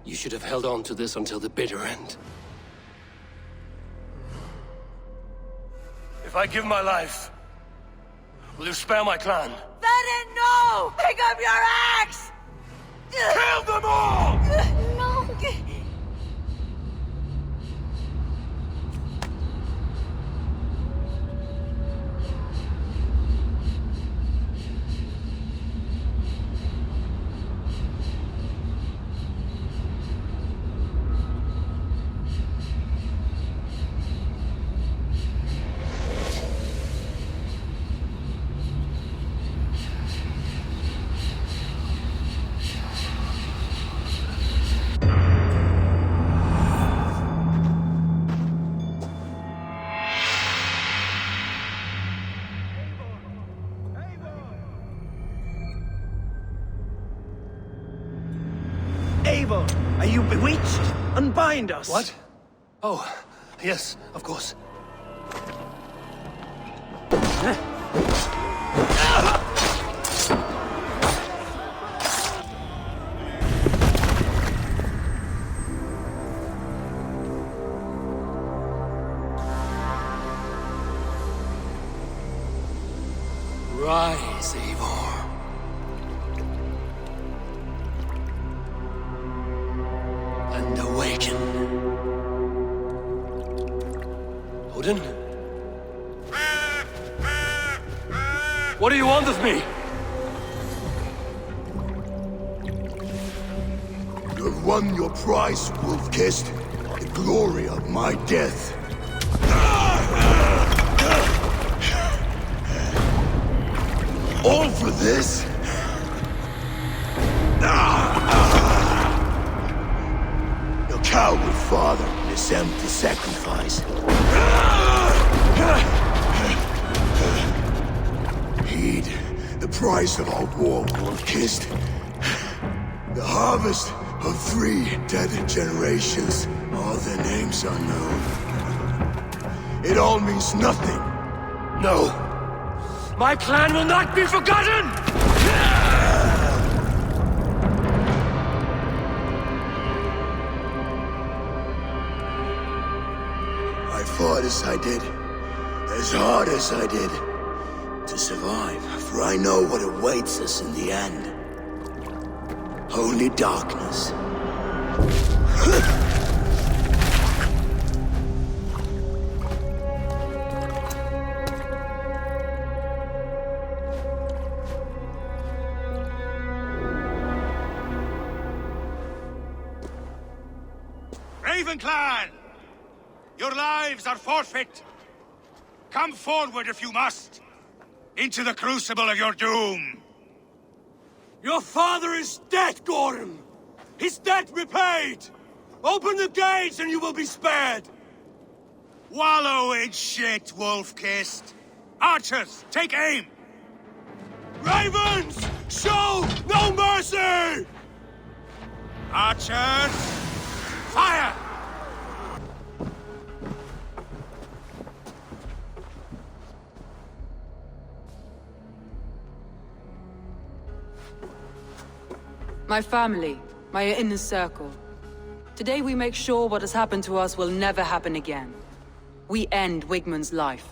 You should have held on to this until the bitter end. If I give my life, will you spare my clan? Venin, no! Pick up your axe! Kill them all! No! Are you bewitched? Unbind us! What? Oh, yes, of course. Rise, Eivor. And awaken. Odin? What do you want of me? You have won your prize, Wolf-Kissed. The glory of my death. All for this? Your coward father and his empty sacrifice. Heed the price of our war, Wolf-Kissed. The harvest of 3 dead generations. All their names unknown. It all means nothing. No. My clan will not be forgotten! I fought as I did, as hard as I did, to survive, for I know what awaits us in the end. Only darkness. Clan! Your lives are forfeit! Come forward if you must! Into the crucible of your doom! Your father is dead, Gordon! His debt repaid! Open the gates and you will be spared! Wallow in shit, Wolf-Kissed! Archers, take aim! Ravens! Show no mercy! Archers, fire! My family, my inner circle. Today we make sure what has happened to us will never happen again. We end Wigmund's life.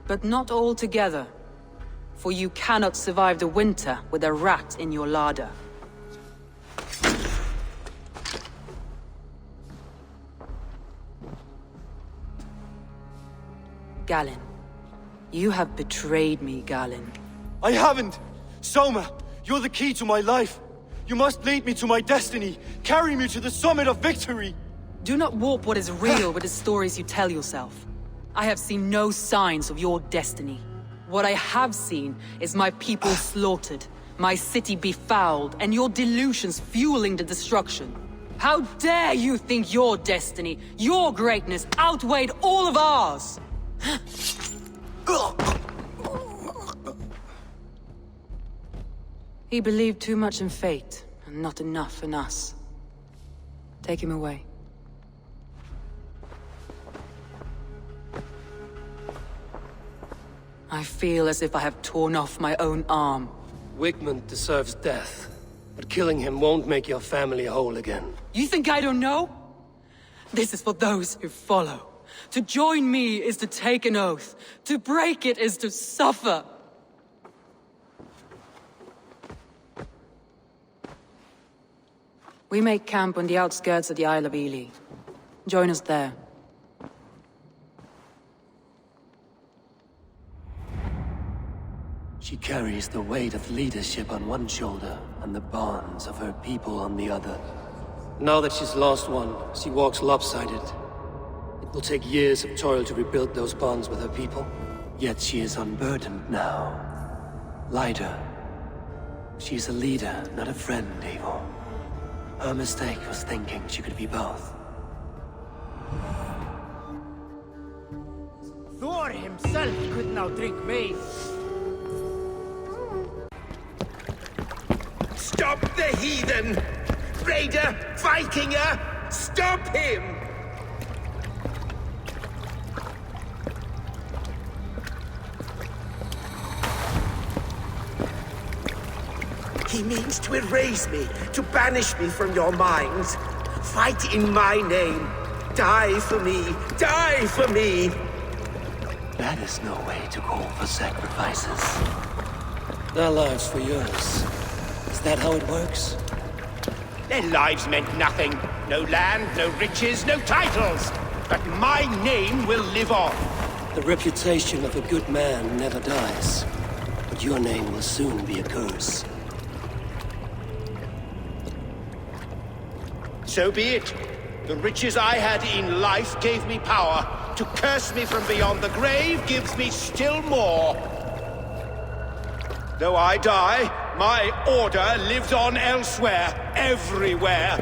But not all together, for you cannot survive the winter with a rat in your larder. Galen. You have betrayed me, Galen. I haven't! Soma, you're the key to my life. You must lead me to my destiny. Carry me to the summit of victory. Do not warp what is real with the stories you tell yourself. I have seen no signs of your destiny. What I have seen is my people slaughtered, my city befouled, and your delusions fueling the destruction. How dare you think your destiny, your greatness, outweighed all of ours? He believed too much in fate, and not enough in us. Take him away. I feel as if I have torn off my own arm. Wigmund deserves death, but killing him won't make your family whole again. You think I don't know? This is for those who follow. To join me is to take an oath. To break it is to suffer. We make camp on the outskirts of the Isle of Ely. Join us there. She carries the weight of leadership on one shoulder and the bonds of her people on the other. Now that she's lost one, she walks lopsided. It will take years of toil to rebuild those bonds with her people. Yet she is unburdened now. Lighter. She's a leader, not a friend, Eivor. Her mistake was thinking she could be both. Thor himself could now drink mace. Stop the heathen! Raider! Vikinger! Stop him! He means to erase me, to banish me from your minds. Fight in my name. Die for me. Die for me. That is no way to call for sacrifices. Their lives for yours. Is that how it works? Their lives meant nothing. No land, no riches, no titles. But my name will live on. The reputation of a good man never dies. But your name will soon be a curse. So be it. The riches I had in life gave me power. To curse me from beyond the grave gives me still more. Though I die, my order lives on elsewhere, everywhere.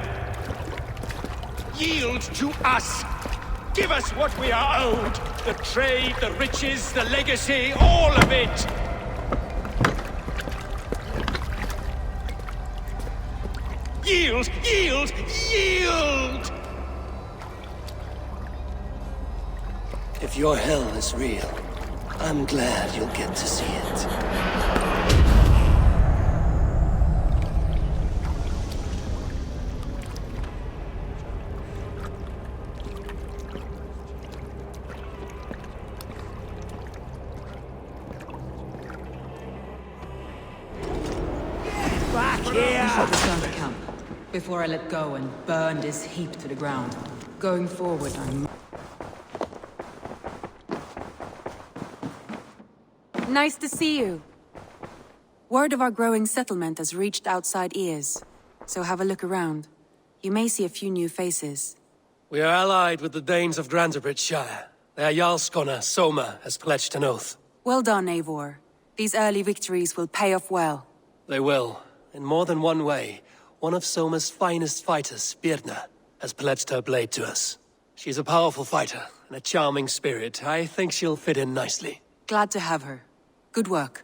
Yield to us. Give us what we are owed. The trade, the riches, the legacy, all of it. Yield! Yield! Yield! If your hell is real, I'm glad you'll get to see it. Back here! We should return to camp, before I let go and burn this heap to the ground. Going forward, I'm... Nice to see you. Word of our growing settlement has reached outside ears, so have a look around. You may see a few new faces. We are allied with the Danes of Grantebridgeshire. Their Jarlskona, Soma, has pledged an oath. Well done, Eivor. These early victories will pay off well. They will. In more than one way, one of Soma's finest fighters, Birna, has pledged her blade to us. She's a powerful fighter and a charming spirit. I think she'll fit in nicely. Glad to have her. Good work.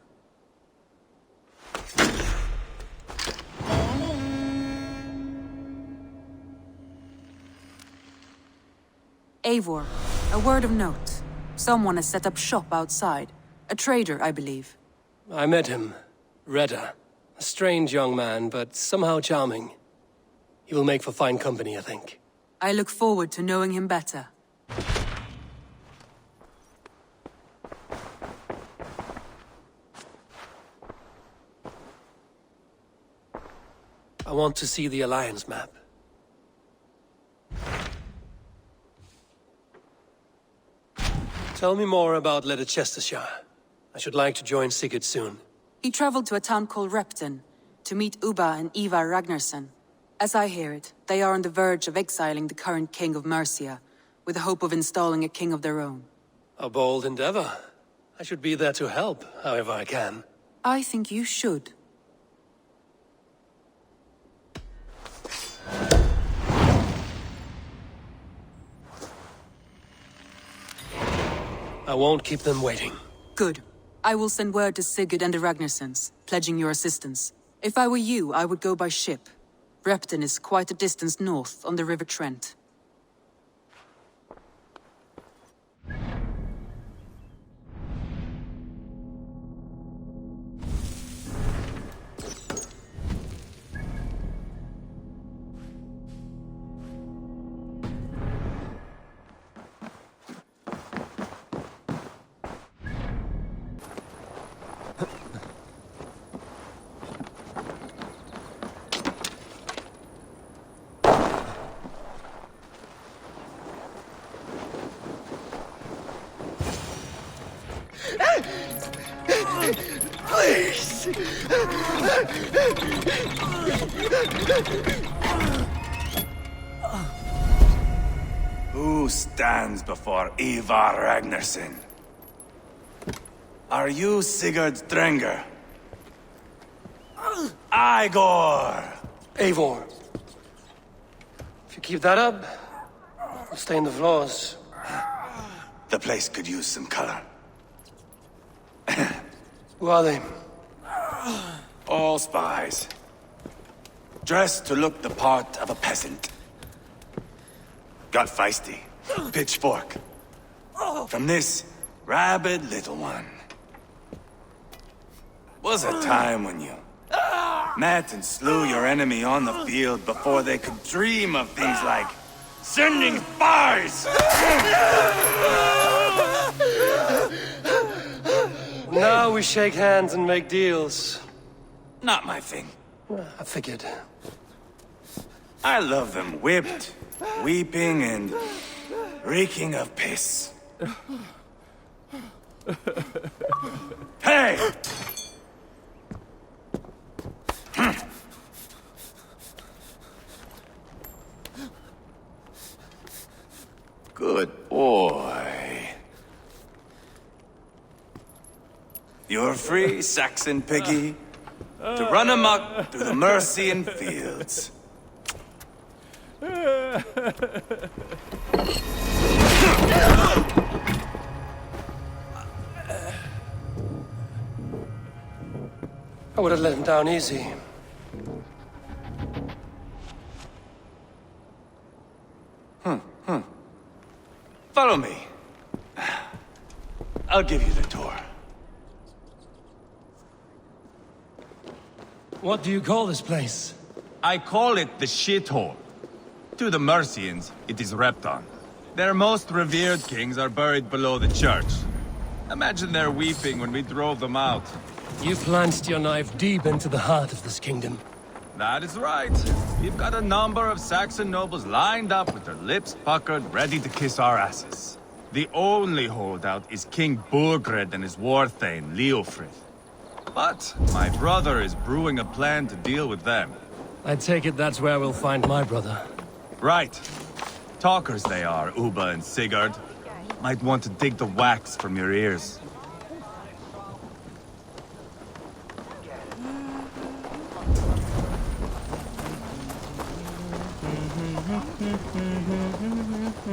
Eivor, a word of note. Someone has set up shop outside. A trader, I believe. I met him. Redda. A strange young man, but somehow charming. He will make for fine company, I think. I look forward to knowing him better. I want to see the Alliance map. Tell me more about Leicestershire. I should like to join Sigurd soon. He traveled to a town called Repton to meet Ubba and Ivar Ragnarsson. As I hear it, they are on the verge of exiling the current king of Mercia, with the hope of installing a king of their own. A bold endeavor. I should be there to help, however I can. I think you should. I won't keep them waiting. Good. I will send word to Sigurd and the Ragnarssons, pledging your assistance. If I were you, I would go by ship. Repton is quite a distance north on the River Trent. please! Who stands before Ivar Ragnarsson? Are you Sigurd Drenger? Igor! Eivor. If you keep that up, we'll stain the floors. The place could use some color. Who are they? All spies. Dressed to look the part of a peasant. Got feisty. Pitchfork. From this rabid little one. Was a time when you met and slew your enemy on the field before they could dream of things like sending spies! Now we shake hands and make deals. Not my thing. I figured. I love them whipped, weeping, and reeking of piss. Hey! Good boy. You're free, Saxon piggy, to run amok through the Mercian fields. I would have let him down easy. Follow me. I'll give you the tour. What do you call this place? I call it the shithole. To the Mercians, it is Repton. Their most revered kings are buried below the church. Imagine their weeping when we drove them out. You plunged your knife deep into the heart of this kingdom. That is right. We've got a number of Saxon nobles lined up with their lips puckered, ready to kiss our asses. The only holdout is King Burgred and his warthane, Leofrith. But my brother is brewing a plan to deal with them. I take it that's where we'll find my brother. Right. Talkers they are, Uba and Sigurd. Might want to dig the wax from your ears.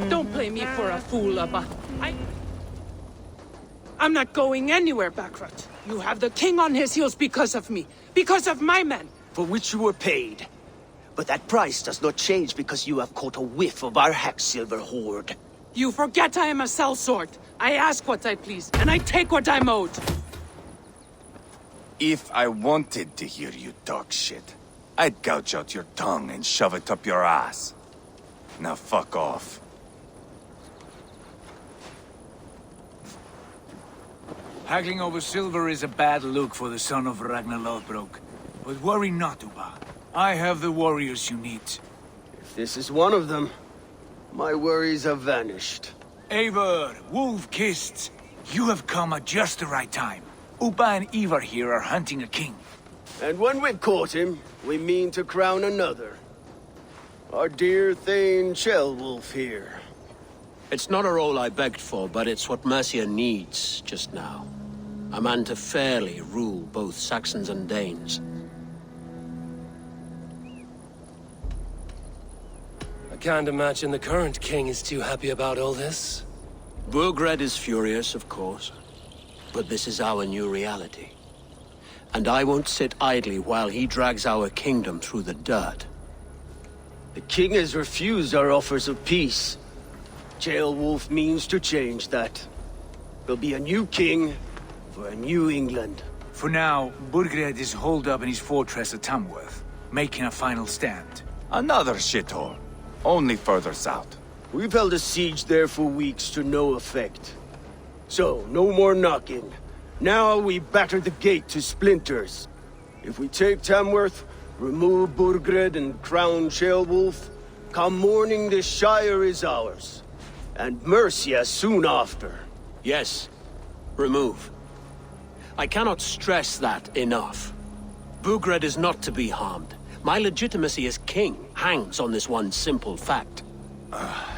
Don't play me for a fool, Abba. I'm not going anywhere, Backrot. You have the king on his heels because of me. Because of my men. For which you were paid. But that price does not change because you have caught a whiff of our Hacksilver hoard. You forget I am a sellsword. I ask what I please, and I take what I'm owed. If I wanted to hear you talk shit, I'd gouge out your tongue and shove it up your ass. Now fuck off. Haggling over silver is a bad look for the son of Ragnar Lothbrok. But worry not, Uba. I have the warriors you need. If this is one of them, my worries have vanished. Eivor, wolf-kissed, you have come at just the right time. Uba and Ivar here are hunting a king. And when we've caught him, we mean to crown another. Our dear Thane Ceolwulf here. It's not a role I begged for, but it's what Mercia needs just now. A man to fairly rule both Saxons and Danes. I can't imagine the current king is too happy about all this. Burgred is furious, of course. But this is our new reality. And I won't sit idly while he drags our kingdom through the dirt. The king has refused our offers of peace. Ceolwulf means to change that. There'll be a new king for a new England. For now, Burgred is holed up in his fortress at Tamworth, making a final stand. Another shithole. Only further south. We've held a siege there for weeks to no effect. So, no more knocking. Now we batter the gate to splinters. If we take Tamworth, remove Burgred and crown Ceolwulf, come morning the Shire is ours. And Mercia soon after. Yes, remove. I cannot stress that enough. Bugred is not to be harmed. My legitimacy as king hangs on this one simple fact.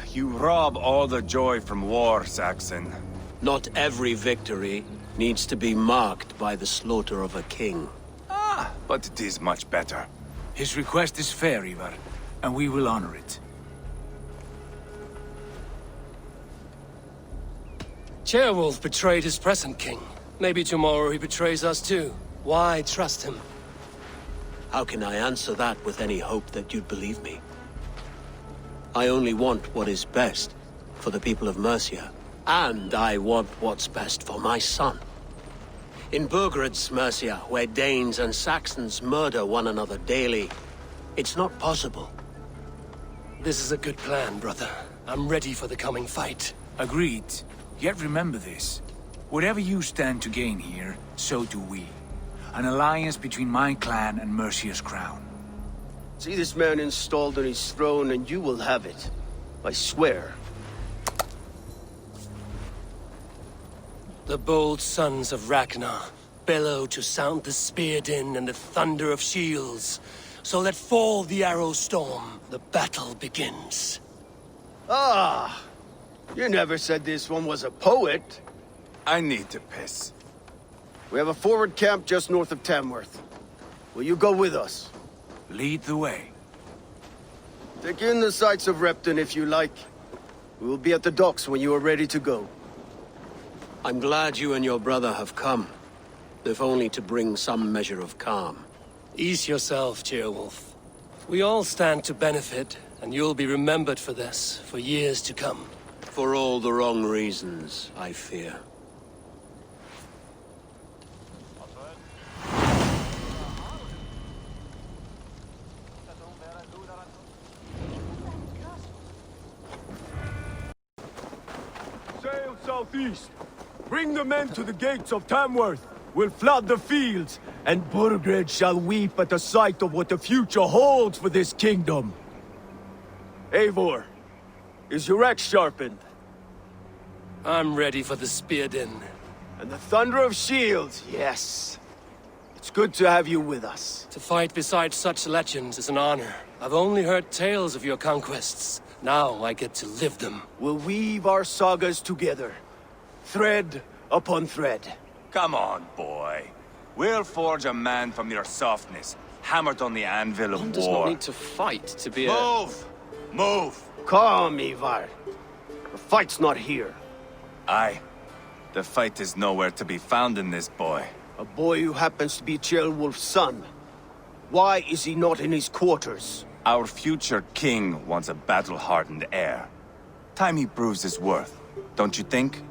You rob all the joy from war, Saxon. Not every victory needs to be marked by the slaughter of a king. But it is much better. His request is fair, Ivar, and we will honor it. Ceolwulf betrayed his present king. Maybe tomorrow he betrays us too. Why trust him? How can I answer that with any hope that you'd believe me? I only want what is best for the people of Mercia. And I want what's best for my son. In Burgred's Mercia, where Danes and Saxons murder one another daily, it's not possible. This is a good plan, brother. I'm ready for the coming fight. Agreed. Yet remember this. Whatever you stand to gain here, so do we. An alliance between my clan and Mercia's crown. See this man installed on his throne and you will have it. I swear. The bold sons of Ragnar bellow to sound the spear din and the thunder of shields. So let fall the arrow storm. The battle begins. Ah! You never said this one was a poet. I need to piss. We have a forward camp just north of Tamworth. Will you go with us? Lead the way. Take in the sights of Repton if you like. We will be at the docks when you are ready to go. I'm glad you and your brother have come, if only to bring some measure of calm. Ease yourself, Ceolwulf. We all stand to benefit, and you'll be remembered for this, for years to come. For all the wrong reasons, I fear. Sail southeast. Bring the men to the gates of Tamworth. We'll flood the fields, and Burgred shall weep at the sight of what the future holds for this kingdom. Eivor, is your axe sharpened? I'm ready for the spear din. And the thunder of shields, yes. It's good to have you with us. To fight beside such legends is an honor. I've only heard tales of your conquests. Now I get to live them. We'll weave our sagas together. Thread upon thread. Come on, boy. We'll forge a man from your softness, hammered on the anvil of One war. does not need to fight to be a... Move! Move! Calm, Ivar. The fight's not here. Aye. The fight is nowhere to be found in this boy. A boy who happens to be Ceolwulf's son. Why is he not in his quarters? Our future king wants a battle-hardened heir. Time he proves his worth, don't you think?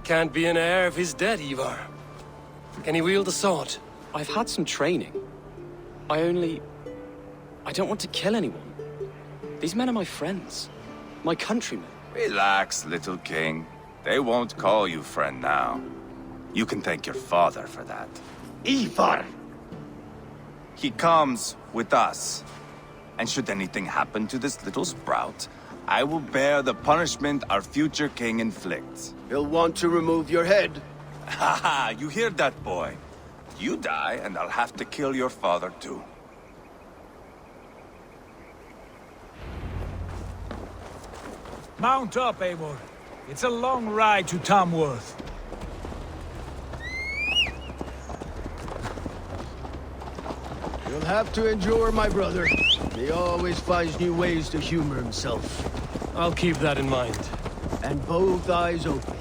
Can't be an heir if he's dead, Ivar. Can he wield a sword? I've had some training. I don't want to kill anyone. These men are my friends. My countrymen. Relax, little king. They won't call you friend now. You can thank your father for that. Ivar! He comes with us. And should anything happen to this little sprout, I will bear the punishment our future king inflicts. He'll want to remove your head. Haha, you hear that, boy? You die, and I'll have to kill your father, too. Mount up, Eivor. It's a long ride to Tamworth. You'll have to endure, my brother. He always finds new ways to humor himself. I'll keep that in mind. And both eyes open.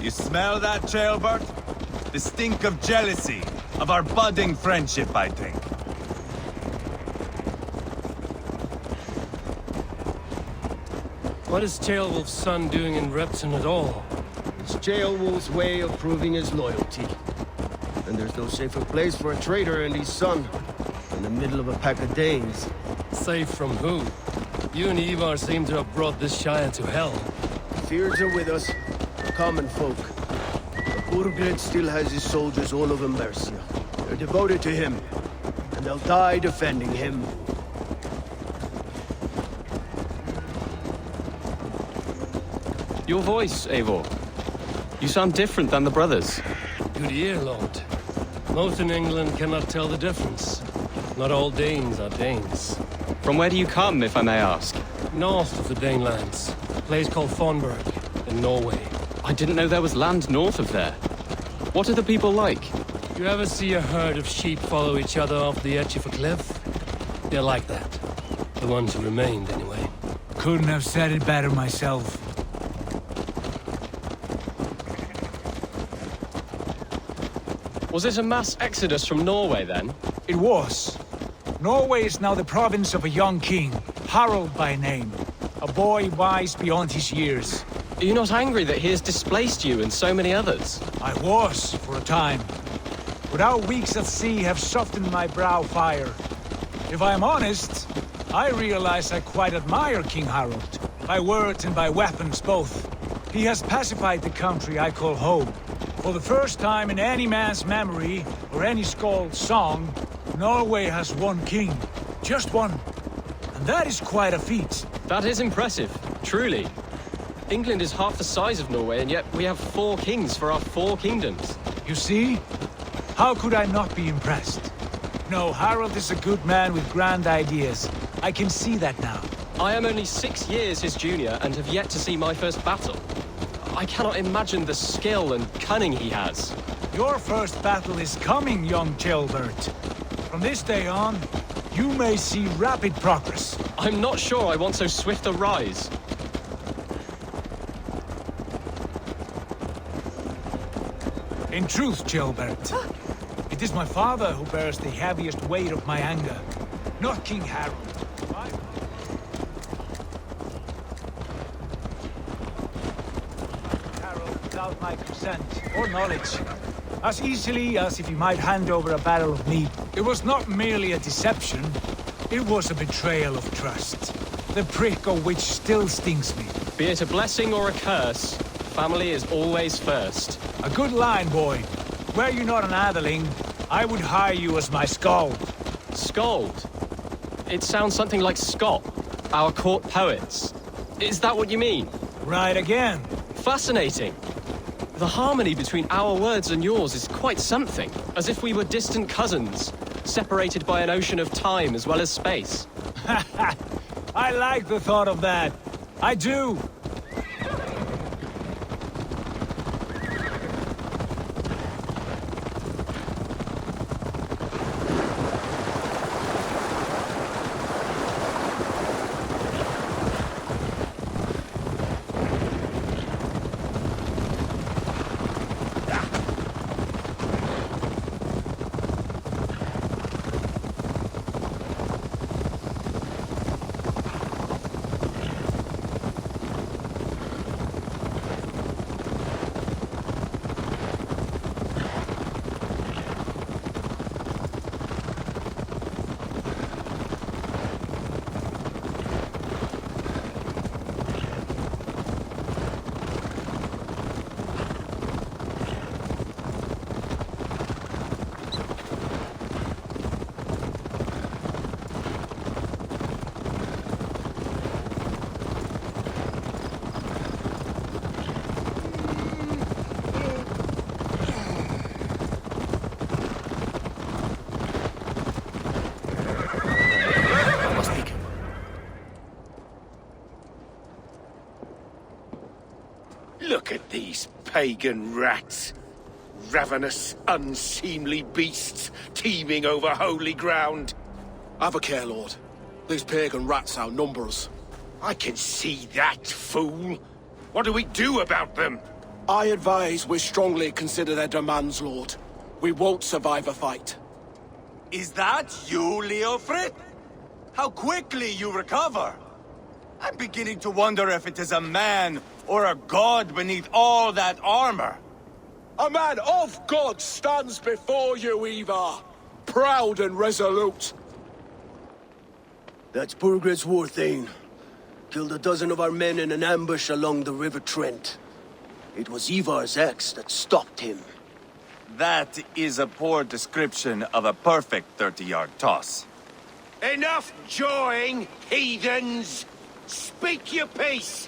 You smell that, Ceolbert? The stink of jealousy, of our budding friendship, I think. What is Ceolwulf's son doing in Repton at all? It's Ceolwulf's way of proving his loyalty. And there's no safer place for a traitor and his son in the middle of a pack of Danes. Safe from who? You and Ivar seem to have brought this Shire to hell. Fears are with us, common folk. But Burgred still has his soldiers all over Mercia. They're devoted to him, and they'll die defending him. Your voice, Eivor. You sound different than the brothers. Good ear, Lord. Most in England cannot tell the difference. Not all Danes are Danes. From where do you come, if I may ask? North of the Danelands. A place called Thornburg, in Norway. I didn't know there was land north of there. What are the people like? You ever see a herd of sheep follow each other off the edge of a cliff? They're like that. The ones who remained, anyway. Couldn't have said it better myself. Was it a mass exodus from Norway, then? It was. Norway is now the province of a young king, Harald by name. A boy wise beyond his years. Are you not angry that he has displaced you and so many others? I was, for a time. But our weeks at sea have softened my brow fire. If I am honest, I realize I quite admire King Harald. By words and by weapons both. He has pacified the country I call home. For the first time in any man's memory, or any skald's song, Norway has one king. Just one. And that is quite a feat. That is impressive, truly. England is half the size of Norway, and yet we have 4 kings for our 4 kingdoms. You see? How could I not be impressed? No, Harald is a good man with grand ideas. I can see that now. I am only 6 years his junior and have yet to see my first battle. I cannot imagine the skill and cunning he has. Your first battle is coming, young Gilbert. From this day on, you may see rapid progress. I'm not sure I want so swift a rise. In truth, Gilbert, it is my father who bears the heaviest weight of my anger, not King Harald. Harald without my consent or knowledge, as easily as if he might hand over a barrel of meat. It was not merely a deception, it was a betrayal of trust, the prick of which still stings me. Be it a blessing or a curse, family is always first. A good line, boy. Were you not an atheling, I would hire you as my skald. Skald? It sounds something like Scott, our court poets. Is that what you mean? Right again. Fascinating. The harmony between our words and yours is quite something. As if we were distant cousins, separated by an ocean of time as well as space. I like the thought of that. I do. Look at these pagan rats. Ravenous, unseemly beasts teeming over holy ground. Have a care, Lord. These pagan rats outnumber us. I can see that, fool. What do we do about them? I advise we strongly consider their demands, Lord. We won't survive a fight. Is that you, Leofrid? How quickly you recover! I'm beginning to wonder if it is a man or a god beneath all that armor. A man of God stands before you, Ivar. Proud and resolute. That's Burgred's Warthane. Killed a dozen of our men in an ambush along the River Trent. It was Ivar's axe that stopped him. That is a poor description of a perfect 30-yard toss. Enough jawing, heathens! Speak your piece!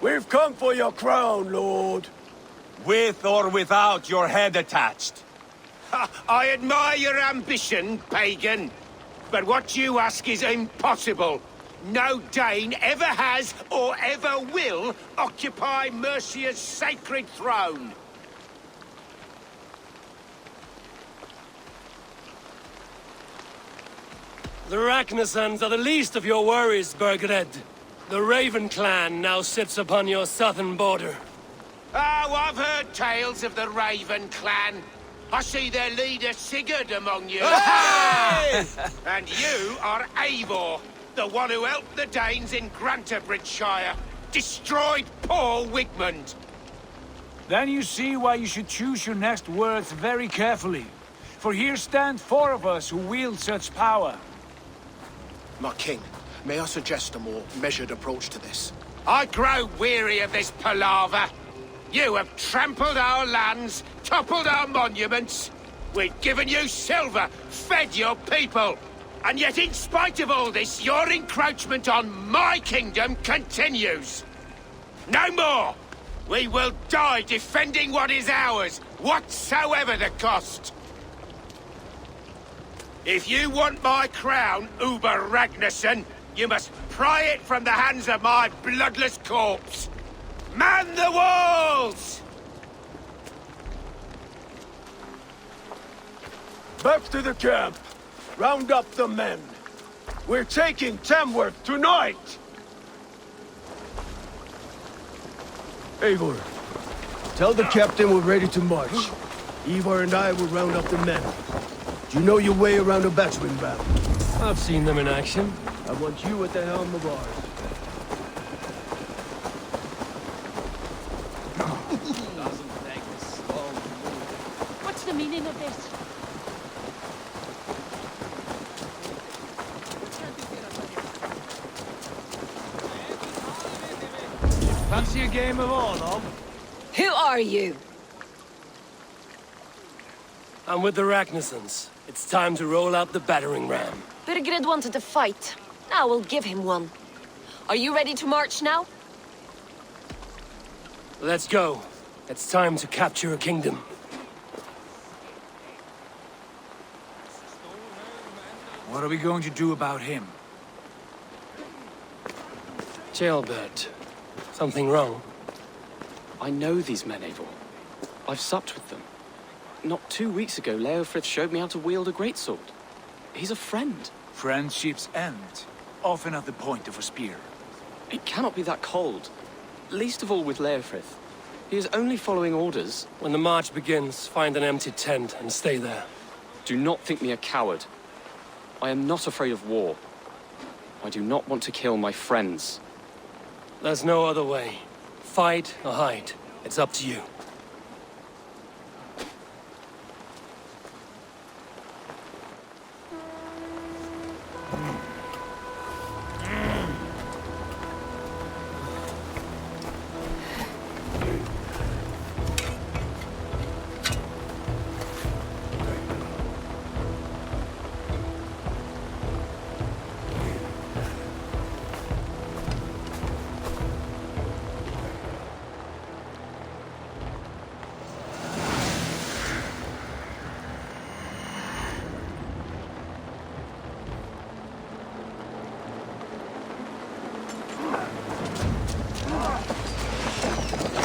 We've come for your crown, Lord. With or without your head attached. I admire your ambition, pagan. But what you ask is impossible. No Dane ever has or ever will occupy Mercia's sacred throne. The Ragnarsons are the least of your worries, Burgred. The Raven clan now sits upon your southern border. Oh, I've heard tales of the Raven clan. I see their leader Sigurd among you. Hey! And you are Eivor, the one who helped the Danes in Grantabridgeshire. Destroyed Paul Wigmund. Then you see why you should choose your next words very carefully. For here stand 4 of us who wield such power. My king, may I suggest a more measured approach to this? I grow weary of this palaver. You have trampled our lands, toppled our monuments. We've given you silver, fed your people. And yet in spite of all this, your encroachment on my kingdom continues. No more! We will die defending what is ours, whatsoever the cost. If you want my crown, Uber Ragnarsson, you must pry it from the hands of my bloodless corpse. Man the walls! Back to the camp. Round up the men. We're taking Tamworth tonight! Eivor, tell the captain we're ready to march. Ivar and I will round up the men. Do you know your way around a battering ram? I've seen them in action. I want you at the helm of ours. What's the meaning of this? Fancy a game of Orlog? Who are you? I'm with the Ragnarsons. It's time to roll out the battering ram. Birgrid wanted to fight. Now we'll give him one. Are you ready to march now? Let's go. It's time to capture a kingdom. What are we going to do about him? Jailbird. Something wrong? I know these men, Eivor. I've supped with them. Not 2 weeks ago, Leofrith showed me how to wield a greatsword. He's a friend. Friendships end, often at the point of a spear. It cannot be that cold. Least of all with Leofrith. He is only following orders. When the march begins, find an empty tent and stay there. Do not think me a coward. I am not afraid of war. I do not want to kill my friends. There's no other way. Fight or hide. It's up to you.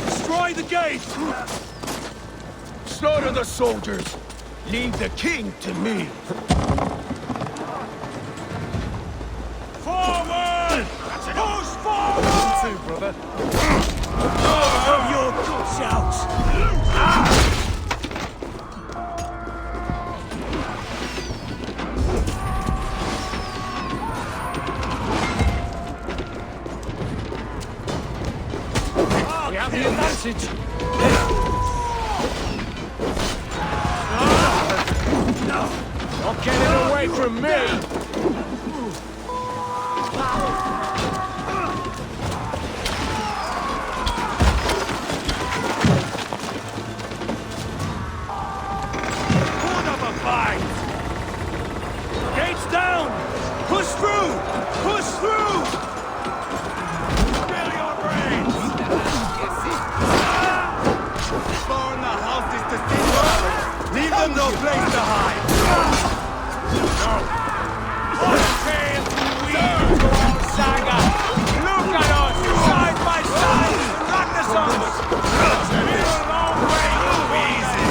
Destroy the gate! Slaughter the soldiers. Leave the king to me. Forward! Push forward! You too, brother. Of your guts out! We have the advantage. Not getting away from me! Gates down! Push through! Push through! Spill your brains! them no place to hide! What a tale to weave to our saga! Look at us, side by side, Ragnarsons! We're a long way too easy!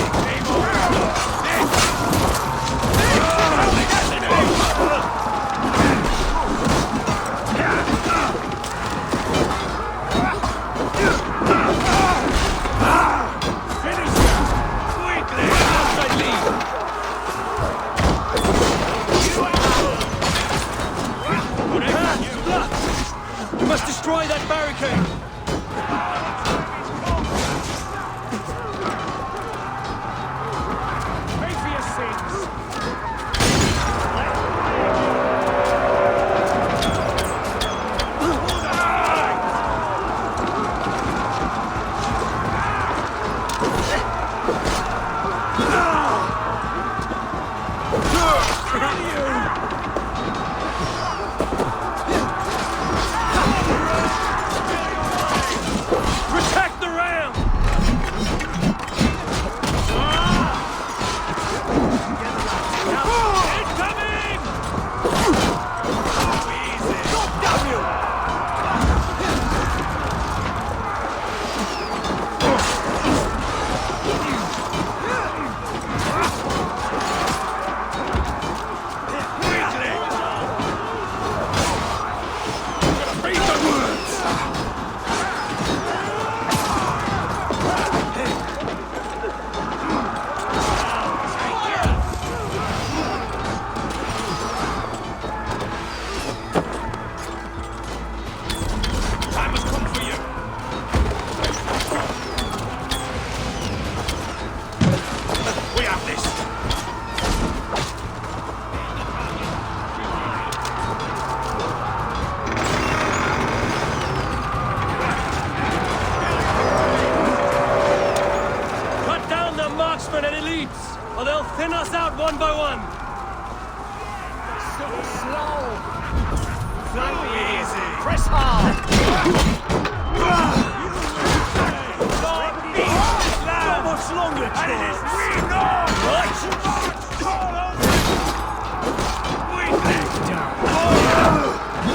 Finish him! Quickly! Outside lead! You must destroy that barricade! Pay for your sins! Protect the ram! Incoming! Easy! Stop you! Read the words! Time has come for you! We have this! Cut down the marksmen and elites, or they'll thin us out one by one! So slow! Easy! Press hard! How much longer, and it is we know!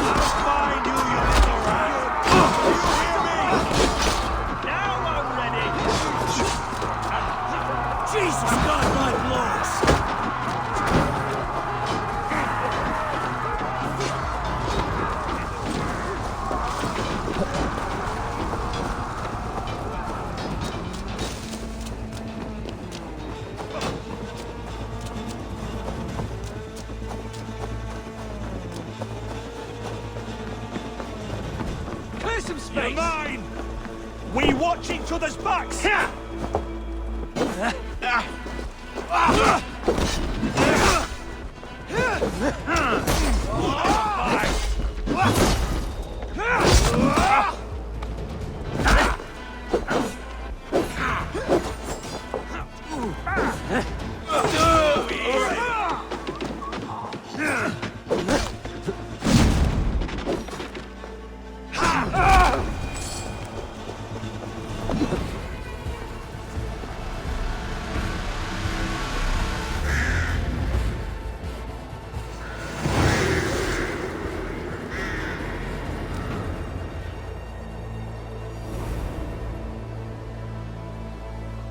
I'll find you, you little rat! You hear me? Now I'm ready! Jesus God, my blows! Clear some space! You're mine! We watch each other's backs!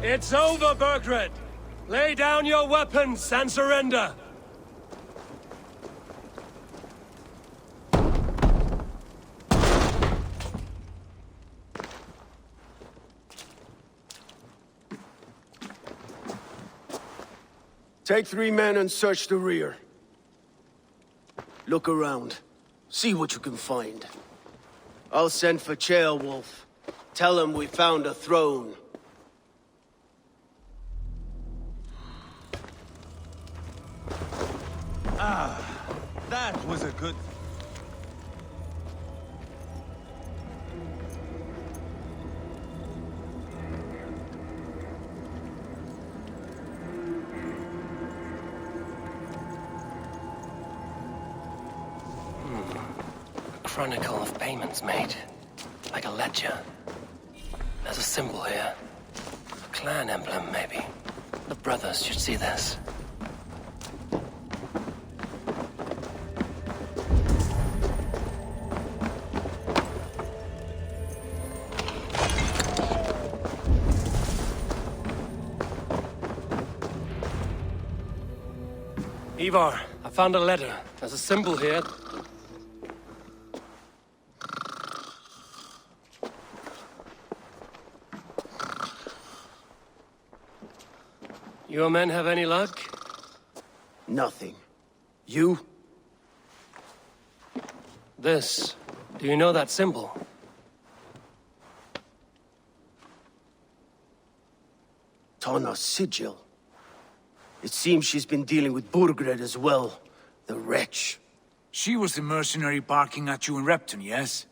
It's over, Burgred! Lay down your weapons and surrender! Take 3 men and search the rear. Look around. See what you can find. I'll send for Ceolwulf. Tell him we found a throne. Ah, that was a good... A chronicle of payments made. Like a ledger. There's a symbol here. A clan emblem, maybe. The brothers should see this. Ivar, I found a letter. There's a symbol here. Your men have any luck? Nothing. You? This. Do you know that symbol? Tana's sigil. It seems she's been dealing with Burgred as well. The wretch. She was the mercenary barking at you in Repton, yes?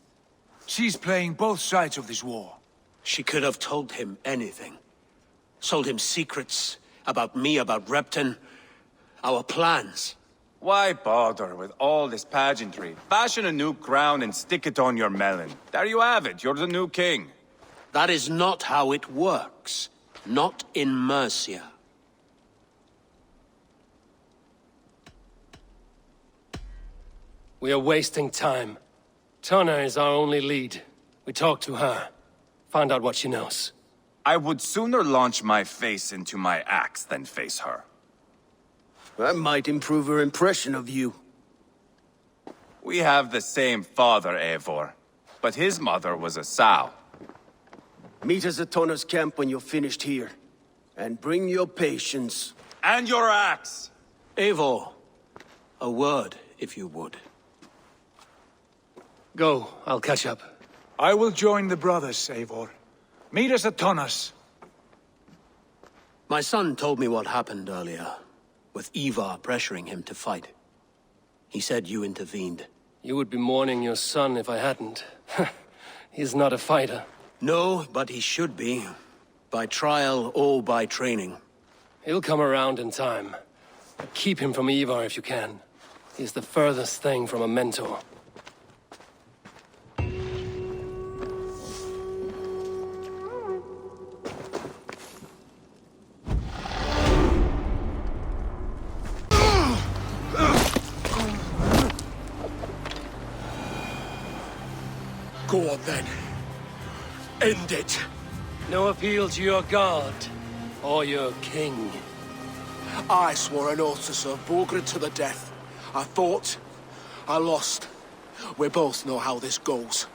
She's playing both sides of this war. She could have told him anything. Sold him secrets about me, about Repton, our plans. Why bother with all this pageantry? Fashion a new crown and stick it on your melon. There you have it, you're the new king. That is not how it works. Not in Mercia. We are wasting time. Tana is our only lead. We talk to her. Find out what she knows. I would sooner launch my face into my axe than face her. That might improve her impression of you. We have the same father, Eivor. But his mother was a sow. Meet us at Tana's camp when you're finished here. And bring your patience. And your axe! Eivor, a word, if you would. Go, I'll catch up. I will join the brothers, Eivor. Meet us at Tana's. My son told me what happened earlier, with Ivar pressuring him to fight. He said you intervened. You would be mourning your son if I hadn't. He's not a fighter. No, but he should be. By trial or by training. He'll come around in time. But keep him from Ivar if you can. He's the furthest thing from a mentor. Go on then. End it. No appeal to your god, or your king. I swore an oath to serve Burgred to the death. I fought. I lost. We both know how this goes.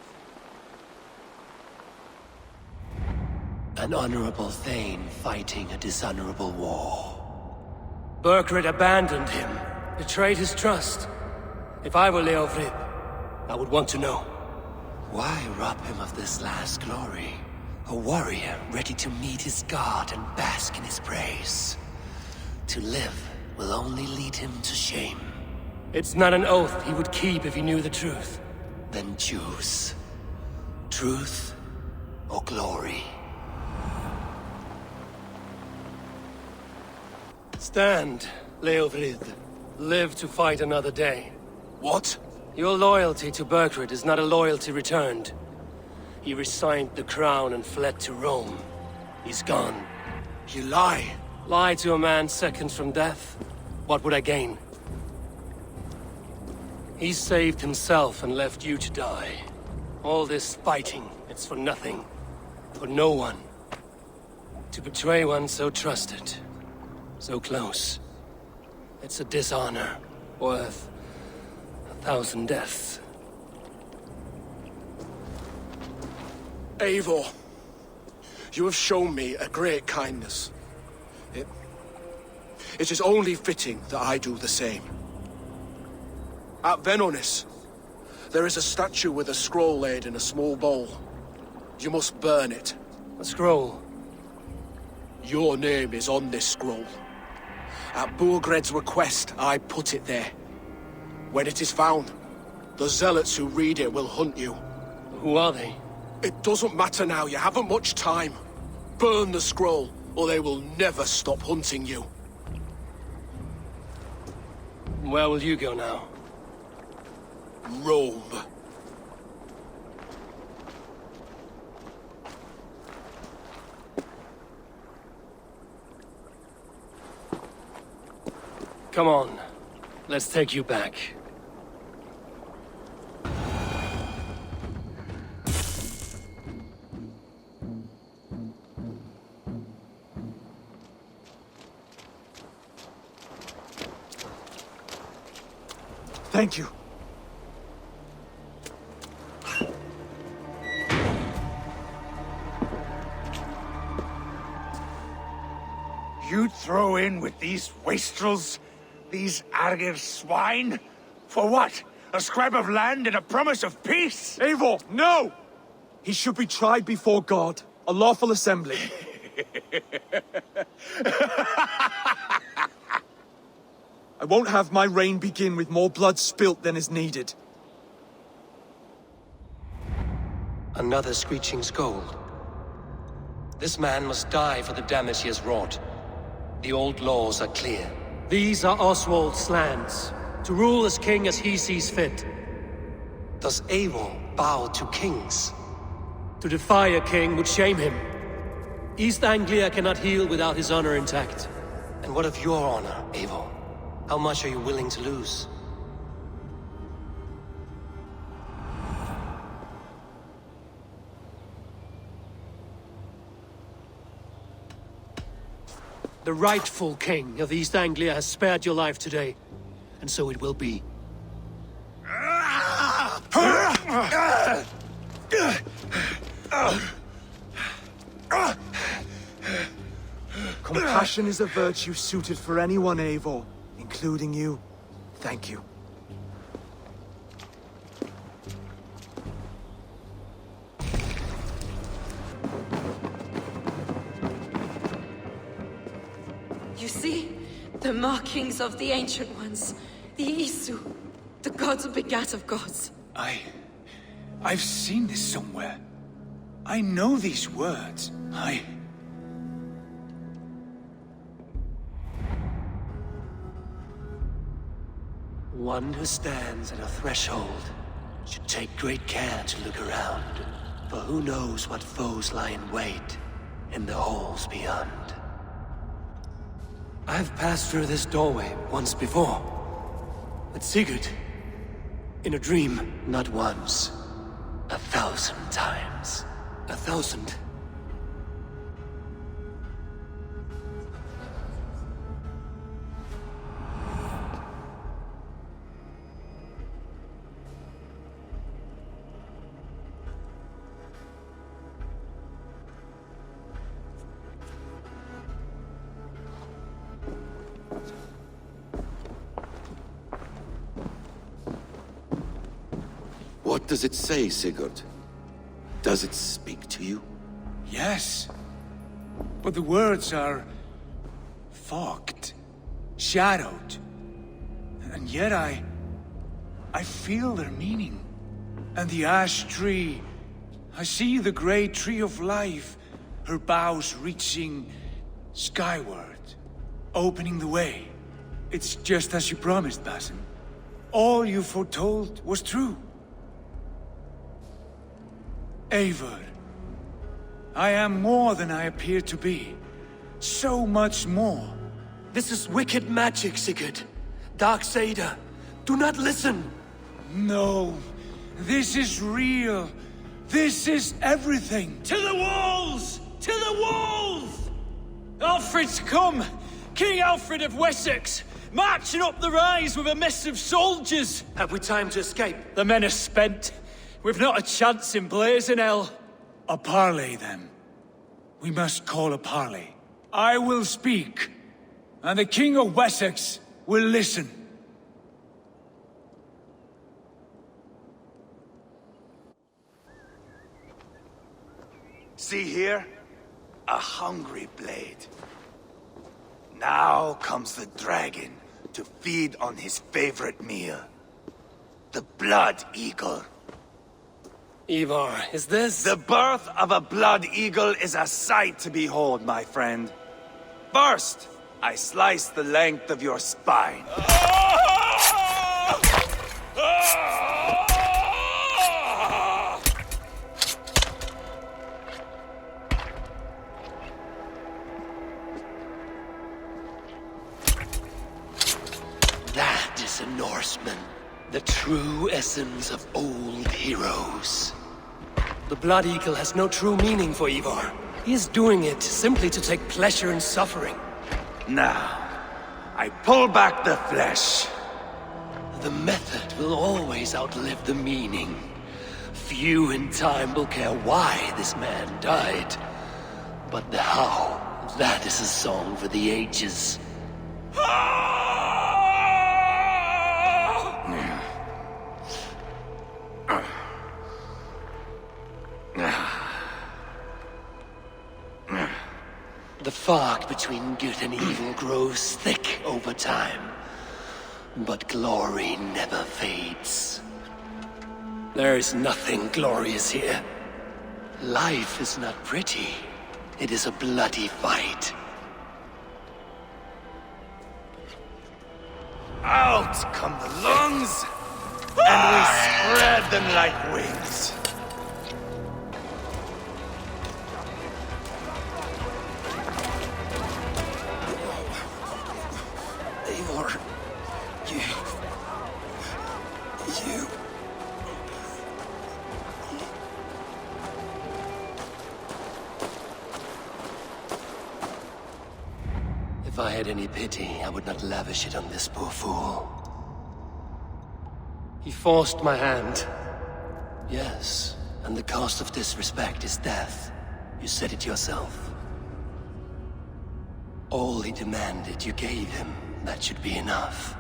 An honorable Thane fighting a dishonorable war. Burgred abandoned him, betrayed his trust. If I were Leofrid, I would want to know. Why rob him of this last glory? A warrior ready to meet his god and bask in his praise. To live will only lead him to shame. It's not an oath he would keep if he knew the truth. Then choose. Truth or glory. Stand, Leofrid. Live to fight another day. What? Your loyalty to Burgred is not a loyalty returned. He resigned the crown and fled to Rome. He's gone. You lie. Lie to a man seconds from death? What would I gain? He saved himself and left you to die. All this fighting, it's for nothing. For no one. To betray one so trusted. So close. It's a dishonor. Worth 1,000 deaths. Eivor, you have shown me a great kindness. It is only fitting that I do the same. At Venonis, there is a statue with a scroll laid in a small bowl. You must burn it. A scroll? Your name is on this scroll. At Burgred's request, I put it there. When it is found, the zealots who read it will hunt you. Who are they? It doesn't matter now, you haven't much time. Burn the scroll, or they will never stop hunting you. Where will you go now? Rome. Come on. Let's take you back. Thank you. You'd throw in with these wastrels? These Argir swine? For what? A scrap of land and a promise of peace? Eivor, no! He should be tried before God, a lawful assembly. I won't have my reign begin with more blood spilt than is needed. Another screeching scold. This man must die for the damage he has wrought. The old laws are clear. These are Oswald's lands, to rule as king as he sees fit. Does Eivor bow to kings? To defy a king would shame him. East Anglia cannot heal without his honor intact. And what of your honor, Eivor? How much are you willing to lose? The rightful king of East Anglia has spared your life today, and so it will be. Compassion is a virtue suited for anyone, Eivor, including you. Thank you. You see? The markings of the Ancient Ones. The Isu. The gods begat of gods. I've seen this somewhere. I know these words. One who stands at a threshold should take great care to look around, for who knows what foes lie in wait in the halls beyond. I've passed through this doorway once before. With Sigurd. In a dream. Not once. 1,000 times. 1,000. What does it say, Sigurd? Does it speak to you? Yes. But the words are fogged, shadowed. And yet I feel their meaning. And the ash tree, I see the great tree of life, her boughs reaching skyward, opening the way. It's just as you promised, Basim. All you foretold was true. Eivor, I am more than I appear to be. So much more. This is wicked magic, Sigurd. Darksader. Do not listen. No. This is real. This is everything. To the walls! To the walls! Alfred's come! King Alfred of Wessex! Marching up the rise with a mess of soldiers! Have we time to escape? The men are spent. We've not a chance in blazing hell. A parley, then. We must call a parley. I will speak, and the King of Wessex will listen. See here? A hungry blade. Now comes the dragon to feed on his favorite meal. The blood eagle. Ivar, is this? The birth of a blood eagle is a sight to behold, my friend. First, I slice the length of your spine. is a Norseman. The true essence of old heroes. The Blood Eagle has no true meaning for Ivar. He is doing it simply to take pleasure in suffering. Now, I pull back the flesh. The method will always outlive the meaning. Few in time will care why this man died. But the how, that is a song for the ages. The fog between good and evil grows thick over time. But glory never fades. There is nothing glorious here. Life is not pretty. It is a bloody fight. Out come the lungs, and we spread them like wings. Eivor, you... If I had any pity, I would not lavish it on this poor fool. He forced my hand. Yes, and the cost of disrespect is death. You said it yourself. All he demanded, you gave him. That should be enough.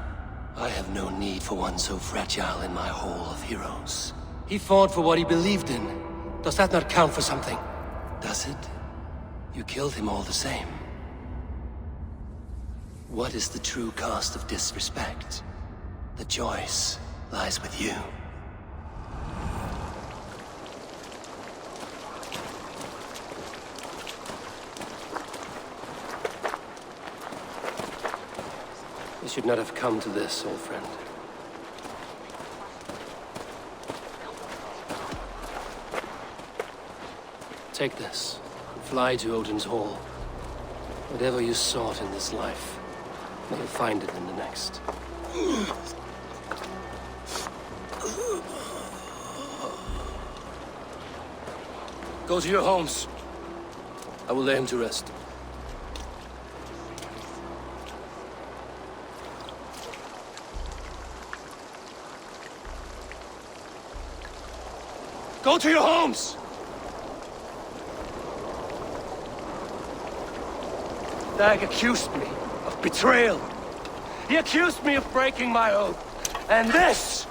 I have no need for one so fragile in my hall of heroes. He fought for what he believed in. Does that not count for something? Does it? You killed him all the same. What is the true cost of disrespect? The choice lies with you. You should not have come to this, old friend. Take this, and fly to Odin's Hall. Whatever you sought in this life, may you find it in the next. Go to your homes. I will lay him to rest. Go to your homes! Dag accused me of betrayal. He accused me of breaking my oath. And this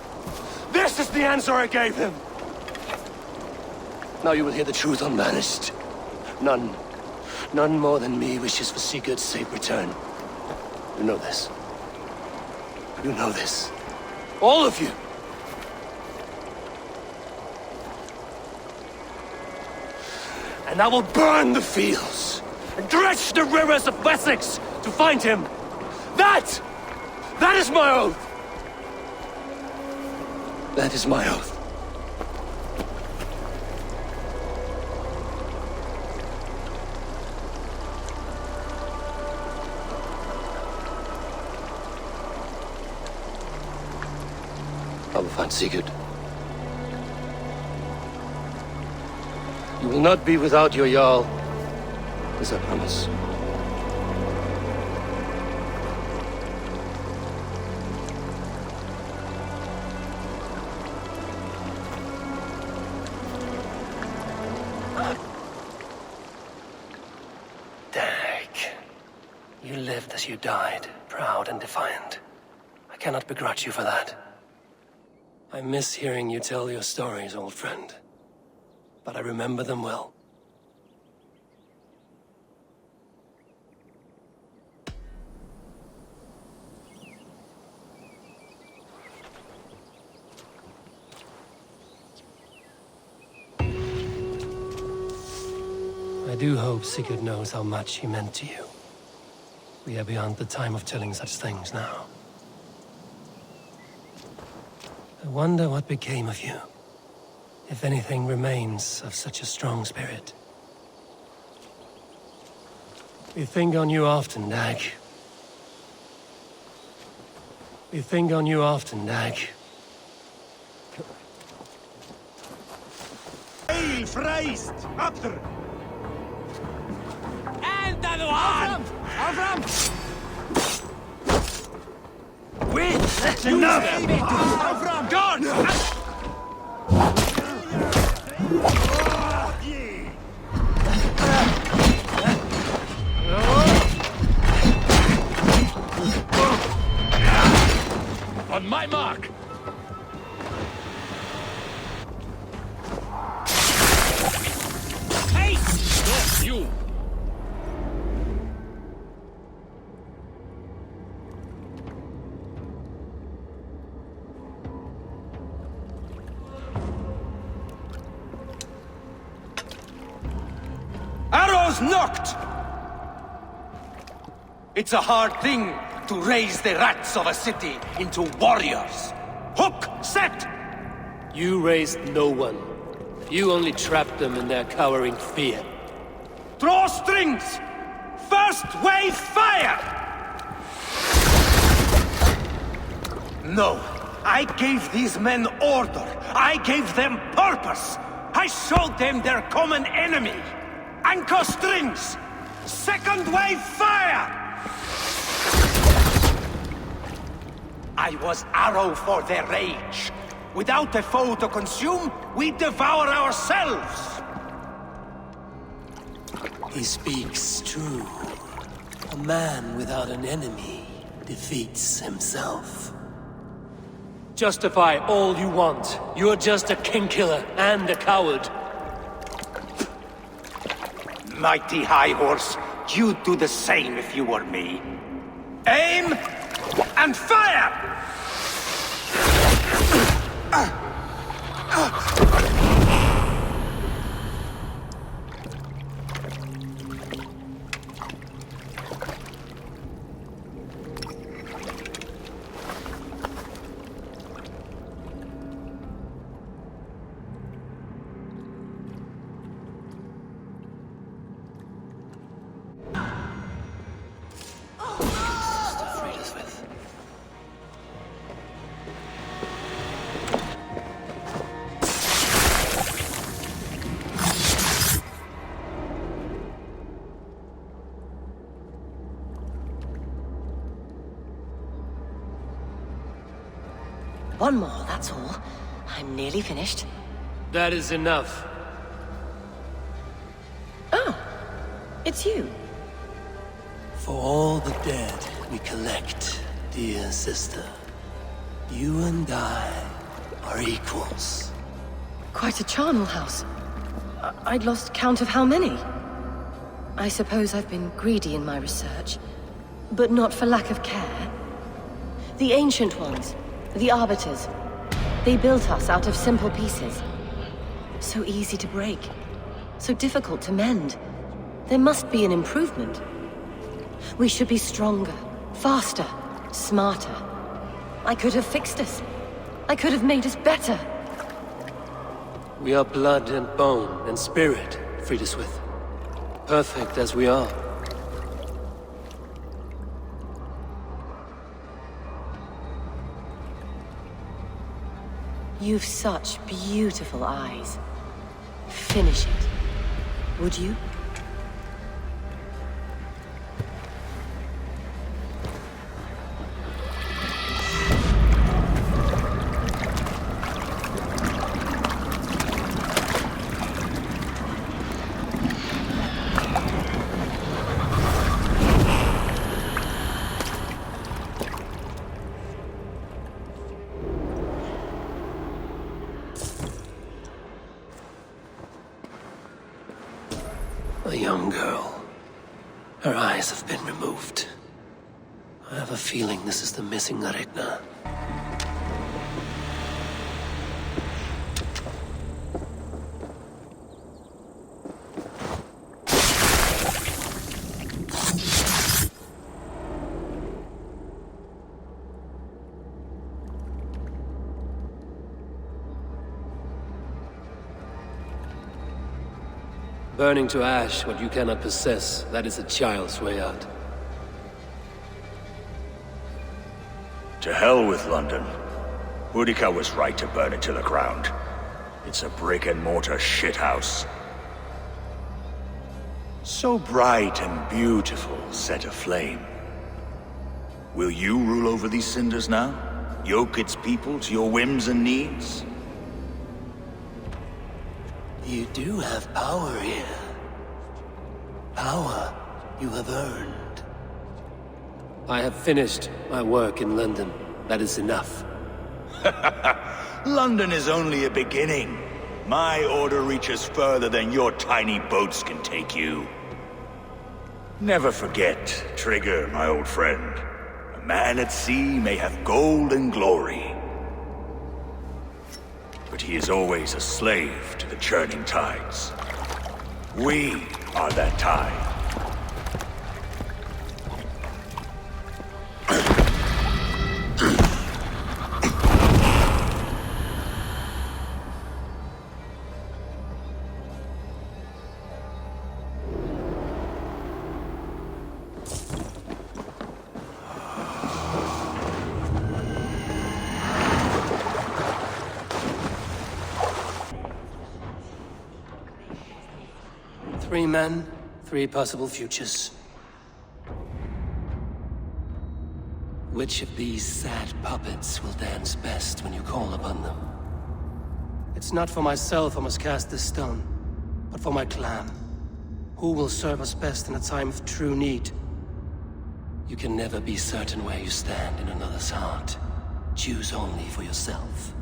is the answer I gave him. Now you will hear the truth unbanished. None more than me wishes for Sigurd's safe return. You know this. You know this. All of you. And I will burn the fields and dredge the rivers of Wessex to find him. That is my oath. That is my oath. I will find Sigurd. You will not be without your Jarl. This I promise. Dag. You lived as you died, proud and defiant. I cannot begrudge you for that. I miss hearing you tell your stories, old friend. But I remember them well. I do hope Sigurd knows how much he meant to you. We are beyond the time of telling such things now. I wonder what became of you. If anything remains of such a strong spirit. We think on you often, Dag. We think on you often, Dag. Hail, Freist! After! And the one! Avram! Wait! That's enough! Avram! Guards! On my mark! Hey! Not you! Arrows knocked! It's a hard thing to raise the rats of a city into warriors. Hook set! You raised no one. You only trapped them in their cowering fear. Draw strings! First wave fire! No, I gave these men order. I gave them purpose. I showed them their common enemy. Anchor strings! Second wave fire! I was arrow for their rage. Without a foe to consume, we devour ourselves! He speaks true. A man without an enemy defeats himself. Justify all you want. You're just a king-killer and a coward. Mighty High Horse, you'd do the same if you were me. Aim and fire! One more, that's all. I'm nearly finished. That is enough. Oh, it's you. For all the dead we collect, dear sister, you and I are equals. Quite a charnel house. I'd lost count of how many. I suppose I've been greedy in my research, but not for lack of care. The Ancient Ones, the Arbiters, they built us out of simple pieces. So easy to break, so difficult to mend. There must be an improvement. We should be stronger, faster, smarter. I could have fixed us. I could have made us better. We are blood and bone and spirit, Friedeswith. Perfect as we are. You've such beautiful eyes. Finish it, would you? A young girl. Her eyes have been removed. I have a feeling this is the missing Regna. Burning to ash what you cannot possess, that is a child's way out. To hell with London. Boudica was right to burn it to the ground. It's a brick-and-mortar shithouse. So bright and beautiful, set aflame. Will you rule over these cinders now? Yoke its people to your whims and needs? You do have power here. Power you have earned. I have finished my work in London. That is enough. London is only a beginning. My order reaches further than your tiny boats can take you. Never forget, Trigger, my old friend. A man at sea may have gold and glory, but he is always a slave to the churning tides. We are that tide. 3 men, 3 possible futures. Which of these sad puppets will dance best when you call upon them? It's not for myself I must cast this stone, but for my clan. Who will serve us best in a time of true need? You can never be certain where you stand in another's heart. Choose only for yourself.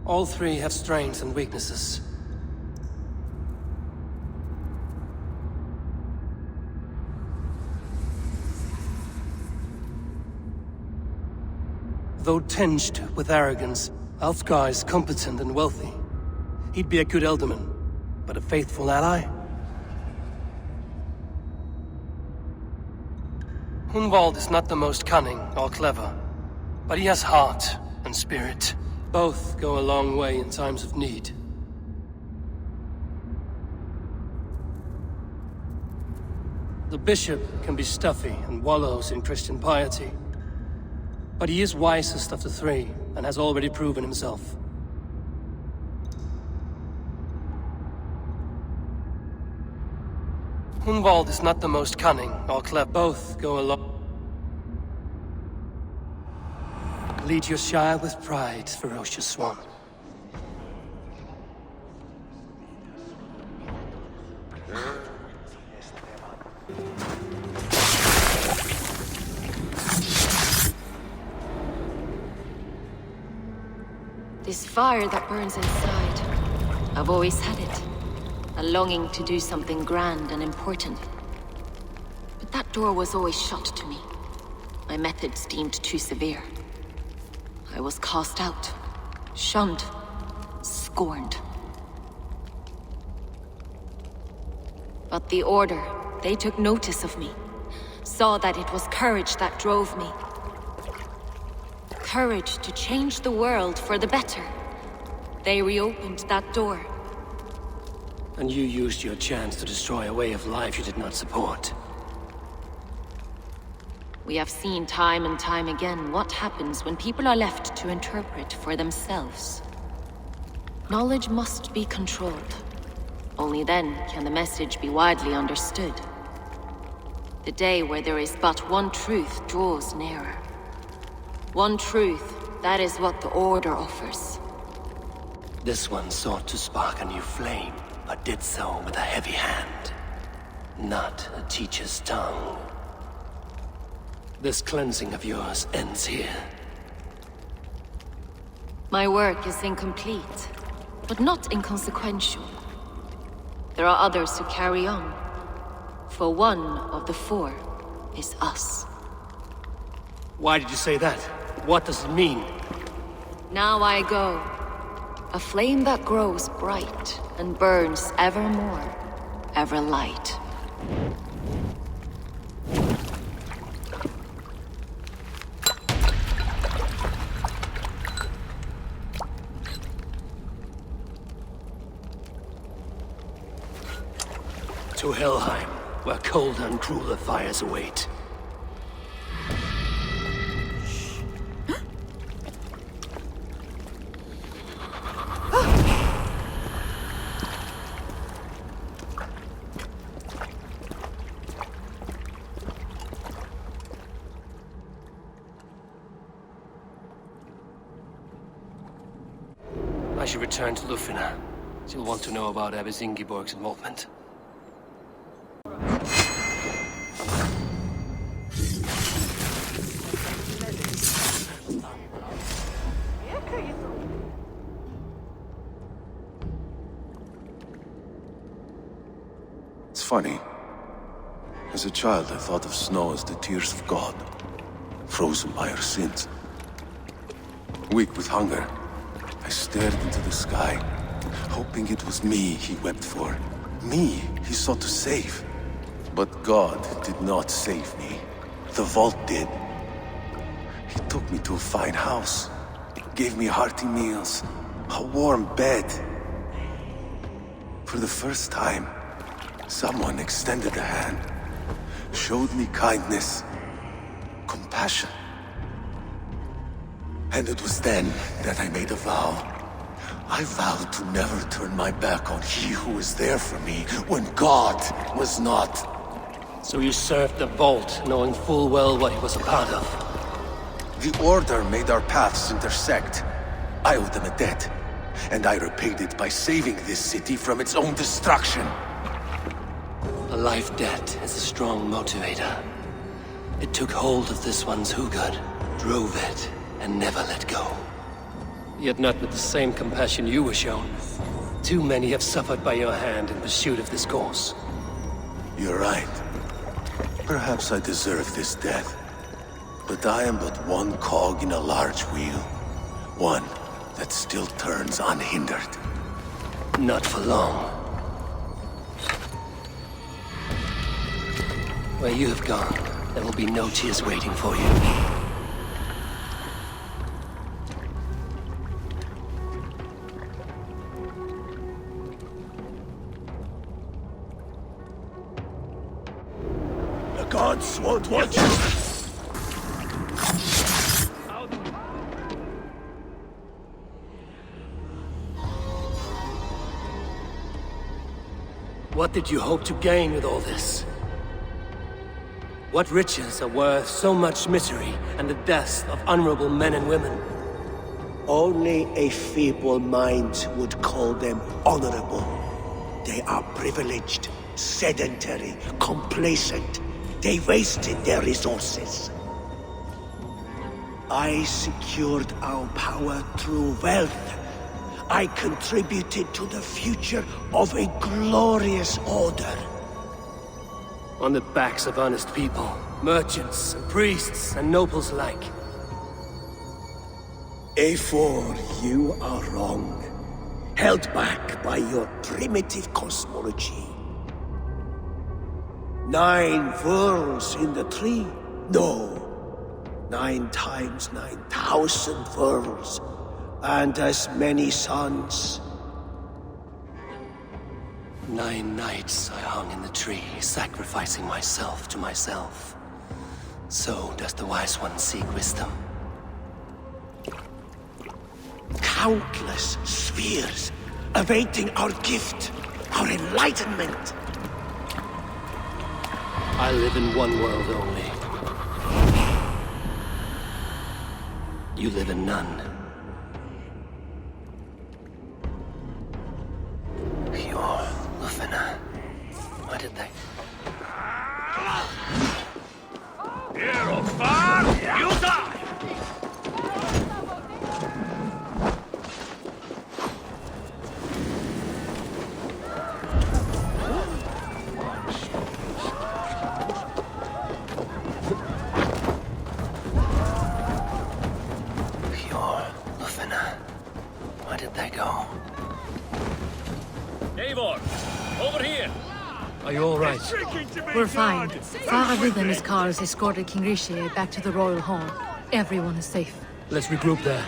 All 3 have strengths and weaknesses. Though tinged with arrogance, Alfgar is competent and wealthy. He'd be a good alderman, but a faithful ally? Hunwald is not the most cunning or clever, but he has heart and spirit. Both go a long way in times of need. The bishop can be stuffy and wallows in Christian piety, but he is wisest of the 3 and has already proven himself. Hunwald is not the most cunning or clever. Both go along. Lead your shire with pride, ferocious one. This fire that burns inside, I've always had it. A longing to do something grand and important. But that door was always shut to me. My methods deemed too severe. I was cast out, shunned, scorned. But the Order, they took notice of me. Saw that it was courage that drove me. Courage to change the world for the better. They reopened that door. And you used your chance to destroy a way of life you did not support. We have seen time and time again what happens when people are left to interpret for themselves. Knowledge must be controlled. Only then can the message be widely understood. The day where there is but one truth draws nearer. One truth, that is what the Order offers. This one sought to spark a new flame, but did so with a heavy hand. Not a teacher's tongue. This cleansing of yours ends here. My work is incomplete, but not inconsequential. There are others who carry on. For one of the 4 is us. Why did you say that? What does it mean? Now I go. A flame that grows bright and burns ever more, ever light. To Helheim, where colder and crueler fires await. should return to Lufina. She'll want to know about Abbess Ingeborg's involvement. It's funny. As a child, I thought of snow as the tears of God, frozen by our sins. Weak with hunger, I stared into the sky, hoping it was me he wept for. Me he sought to save. But God did not save me. The vault did. He took me to a fine house, gave me hearty meals, a warm bed. For the first time, someone extended a hand, showed me kindness, compassion. And it was then that I made a vow. I vowed to never turn my back on he who was there for me when God was not. So you served the Vault, knowing full well what he was a part of. The Order made our paths intersect. I owed them a debt, and I repaid it by saving this city from its own destruction. A life debt is a strong motivator. It took hold of this one's Hugad, drove it, and never let go. Yet not with the same compassion you were shown. Too many have suffered by your hand in pursuit of this cause. You're right. Perhaps I deserve this death. But I am but one cog in a large wheel. One that still turns unhindered. Not for long. Where you have gone, there will be no tears waiting for you. The gods won't want you. What did you hope to gain with all this? What riches are worth so much misery and the deaths of honorable men and women? Only a feeble mind would call them honorable. They are privileged, sedentary, complacent. They wasted their resources. I secured our power through wealth. I contributed to the future of a glorious order. On the backs of honest people, merchants, and priests, and nobles alike. Eivor, you are wrong. Held back by your primitive cosmology. 9 worlds in the tree? No. 9 times 9,000 worlds. And as many suns. 9 nights I hung in the tree, sacrificing myself to myself. So does the Wise One seek wisdom. Countless spheres, awaiting our gift, our enlightenment. I live in one world only. You live in none. Pure Lufina. Why did they? Here, O far, you die! Pure Lufina. Why did they go? Eivor, over here! Are you all right? We're fine. Faragud and his cars escorted King Rishi back to the Royal Hall. Everyone is safe. Let's regroup there.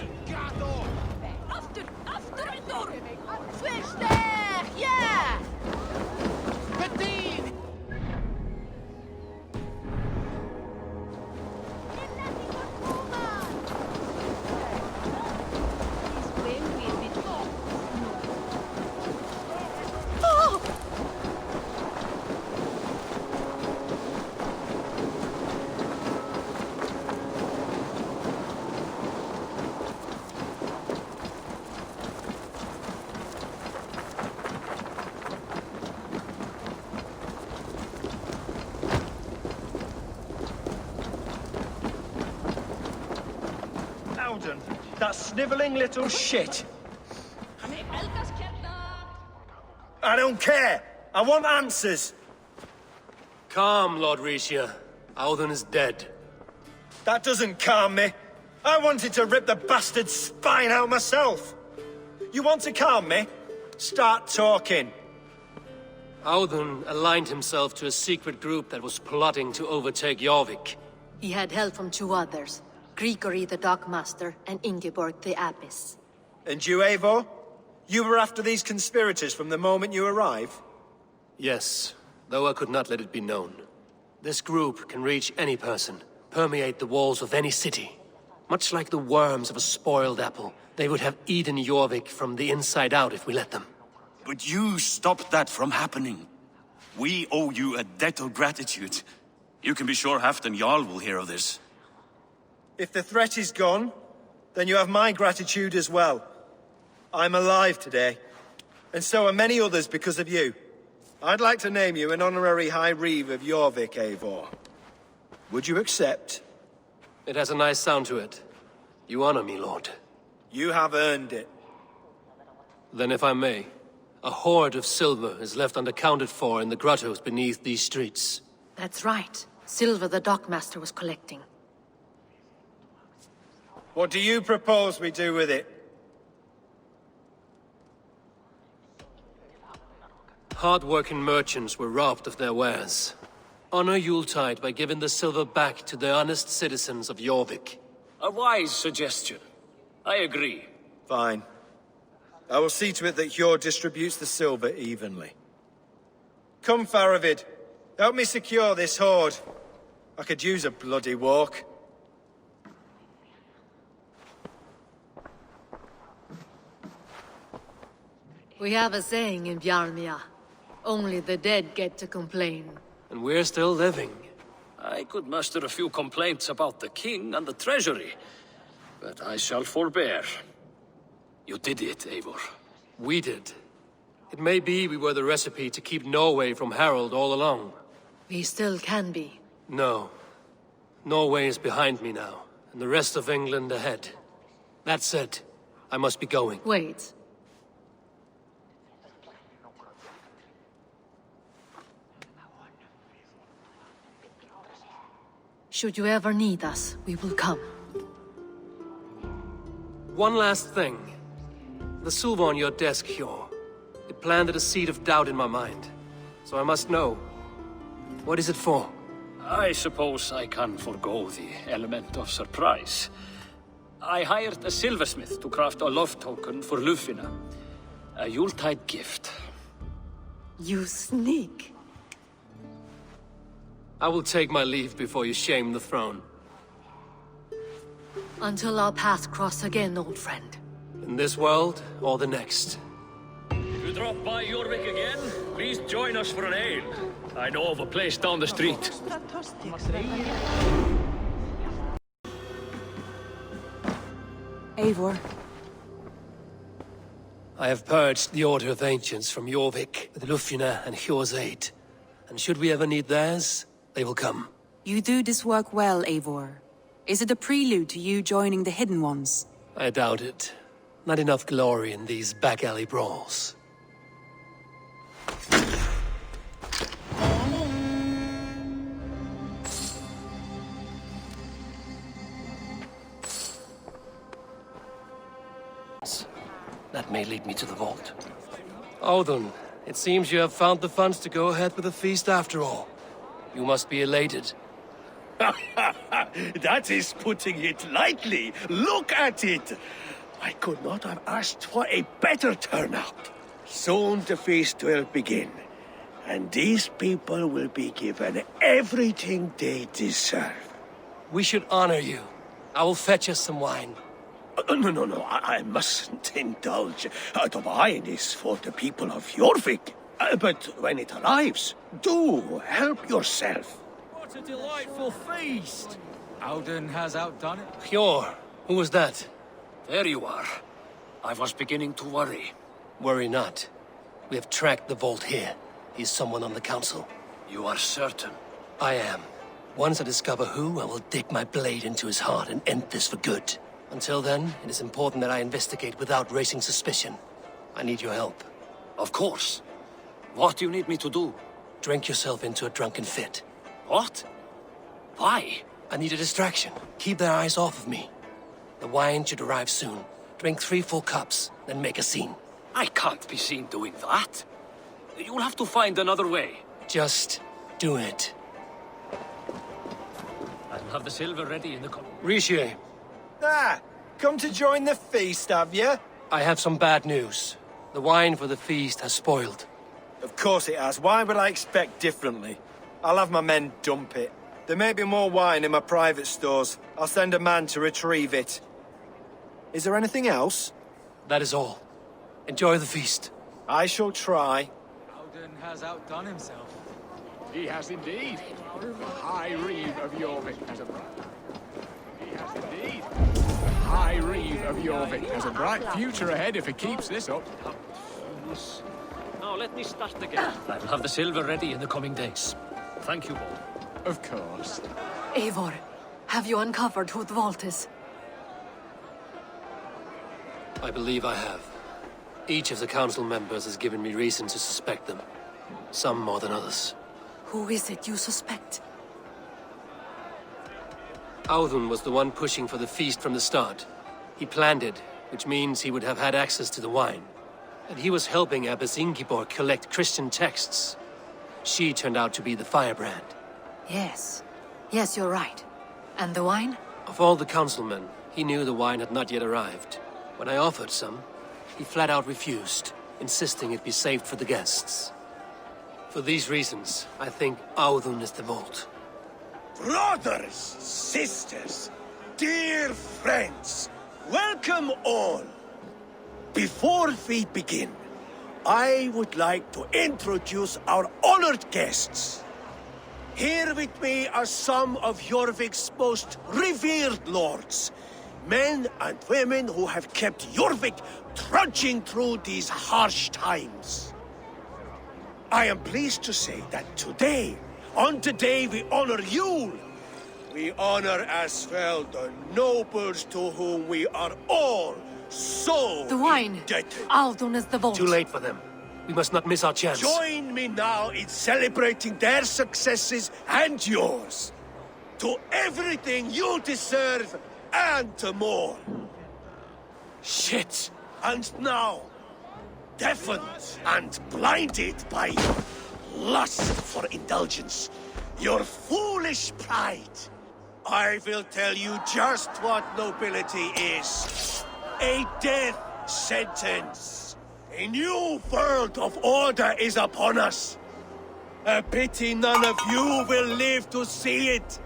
Odin, that snivelling little shit. I don't care. I want answers. Calm, Lord Mercia. Odin is dead. That doesn't calm me. I wanted to rip the bastard's spine out myself. You want to calm me? Start talking. Odin aligned himself to a secret group that was plotting to overtake Jorvik. He had help from two others, Grigory the Dockmaster and Ingeborg the Abbess. And you, Eivor? You were after these conspirators from the moment you arrived? Yes, though I could not let it be known. This group can reach any person, permeate the walls of any city. Much like the worms of a spoiled apple, they would have eaten Jorvik from the inside out if we let them. But you stopped that from happening. We owe you a debt of gratitude. You can be sure Halfdan Jarl will hear of this. If the threat is gone, then you have my gratitude as well. I'm alive today, and so are many others because of you. I'd like to name you an honorary High Reeve of Jorvik, Eivor. Would you accept? It has a nice sound to it. You honor me, Lord. You have earned it. Then if I may, a hoard of silver is left unaccounted for in the grottos beneath these streets. That's right. Silver the Dockmaster was collecting. What do you propose we do with it? Hard-working merchants were robbed of their wares. Honor Yuletide by giving the silver back to the honest citizens of Jorvik. A wise suggestion. I agree. Fine. I will see to it that Hjord distributes the silver evenly. Come, Faravid. Help me secure this hoard. I could use a bloody walk. We have a saying in Bjarmia. Only the dead get to complain. And we're still living. I could muster a few complaints about the king and the treasury, but I shall forbear. You did it, Eivor. We did. It may be we were the recipe to keep Norway from Harald all along. We still can be. No. Norway is behind me now, and the rest of England ahead. That said, I must be going. Wait. Should you ever need us, we will come. One last thing. The silver on your desk, Hjord. It planted a seed of doubt in my mind. So I must know. What is it for? I suppose I can forgo the element of surprise. I hired a silversmith to craft a love token for Lufina. A Yuletide gift. You sneak. I will take my leave before you shame the throne. Until our paths cross again, old friend. In this world, or the next. If you drop by Jorvik again, please join us for an ale. I know of a place down the street. Eivor. I have purged the Order of Ancients from Jorvik with Lufina and Hjord's aid. And should we ever need theirs, they will come. You do this work well, Eivor. Is it a prelude to you joining the Hidden Ones? I doubt it. Not enough glory in these back-alley brawls. That may lead me to the vault. Odin, it seems you have found the funds to go ahead with the feast after all. You must be elated. That is putting it lightly. Look at it. I could not have asked for a better turnout. Soon the feast will begin, and these people will be given everything they deserve. We should honor you. I will fetch us some wine. No, I mustn't indulge. The wine is for the people of Jorvik. But when it arrives, do help yourself. What a delightful feast! Odin has outdone it. Hjord, who was that? There you are. I was beginning to worry. Worry not. We have tracked the vault here. He's someone on the council. You are certain? I am. Once I discover who, I will dig my blade into his heart and end this for good. Until then, it is important that I investigate without raising suspicion. I need your help. Of course. What do you need me to do? Drink yourself into a drunken fit. What? Why? I need a distraction. Keep their eyes off of me. The wine should arrive soon. Drink 3 full cups, then make a scene. I can't be seen doing that. You'll have to find another way. Just do it. I'll have the silver ready in the... Riche, Ah! Come to join the feast, have you? I have some bad news. The wine for the feast has spoiled. Of course it has. Why would I expect differently? I'll have my men dump it. There may be more wine in my private stores. I'll send a man to retrieve it. Is there anything else? That is all. Enjoy the feast. I shall try. Odin has outdone himself. He has indeed. The High Reeve of Jorvik has arrived. He has indeed. The High Reeve of Jorvik has a bright future ahead if he keeps this up. Now let me start again. I'll have the silver ready in the coming days. Thank you all. Of course. Eivor, have you uncovered who the vault is? I believe I have. Each of the council members has given me reason to suspect them. Some more than others. Who is it you suspect? Odin was the one pushing for the feast from the start. He planned it, which means he would have had access to the wine. And he was helping Abbess Ingibor collect Christian texts. She turned out to be the firebrand. Yes. Yes, you're right. And the wine? Of all the councilmen, he knew the wine had not yet arrived. When I offered some, he flat out refused, insisting it be saved for the guests. For these reasons, I think Odin is the vault. Brothers, sisters, dear friends, welcome all. Before we begin, I would like to introduce our honored guests. Here with me are some of Jorvik's most revered lords, men and women who have kept Jorvik trudging through these harsh times. I am pleased to say that today, on the day we honor you, we honor as well the nobles to whom we are all so The wine! indebted. Aldun is the vault. Too late for them. We must not miss our chance. Join me now in celebrating their successes and yours. To everything you deserve and more. Shit! And now, deafened and blinded by your lust for indulgence, your foolish pride, I will tell you just what nobility is. A death sentence. A new world of order is upon us. A pity none of you will live to see it.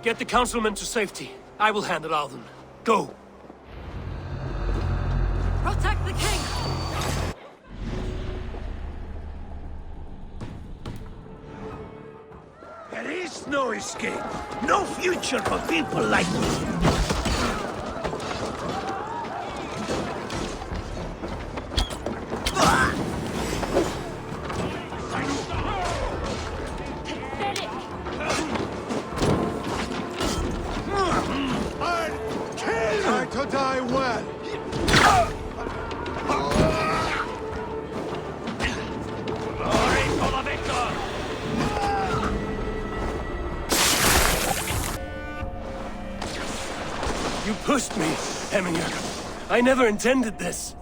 Get the councilmen to safety. I will handle Odin. Go! Protect the king! There is no escape. No future for people like me. To die well. Glory for the victor! You pushed me, AMHarbinger. I never intended this.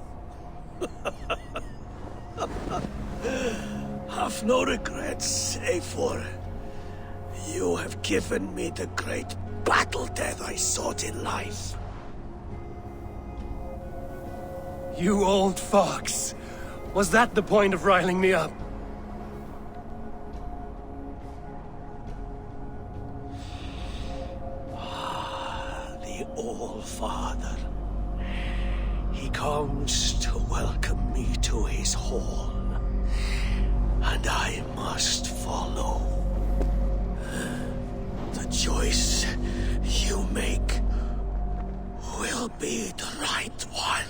Have no regrets, Eivor. You have given me the great battle death I sought in life. You old fox. Was that the point of riling me up? The All-Father. He comes to welcome me to his hall. And I must follow. The choice you make will be the right one.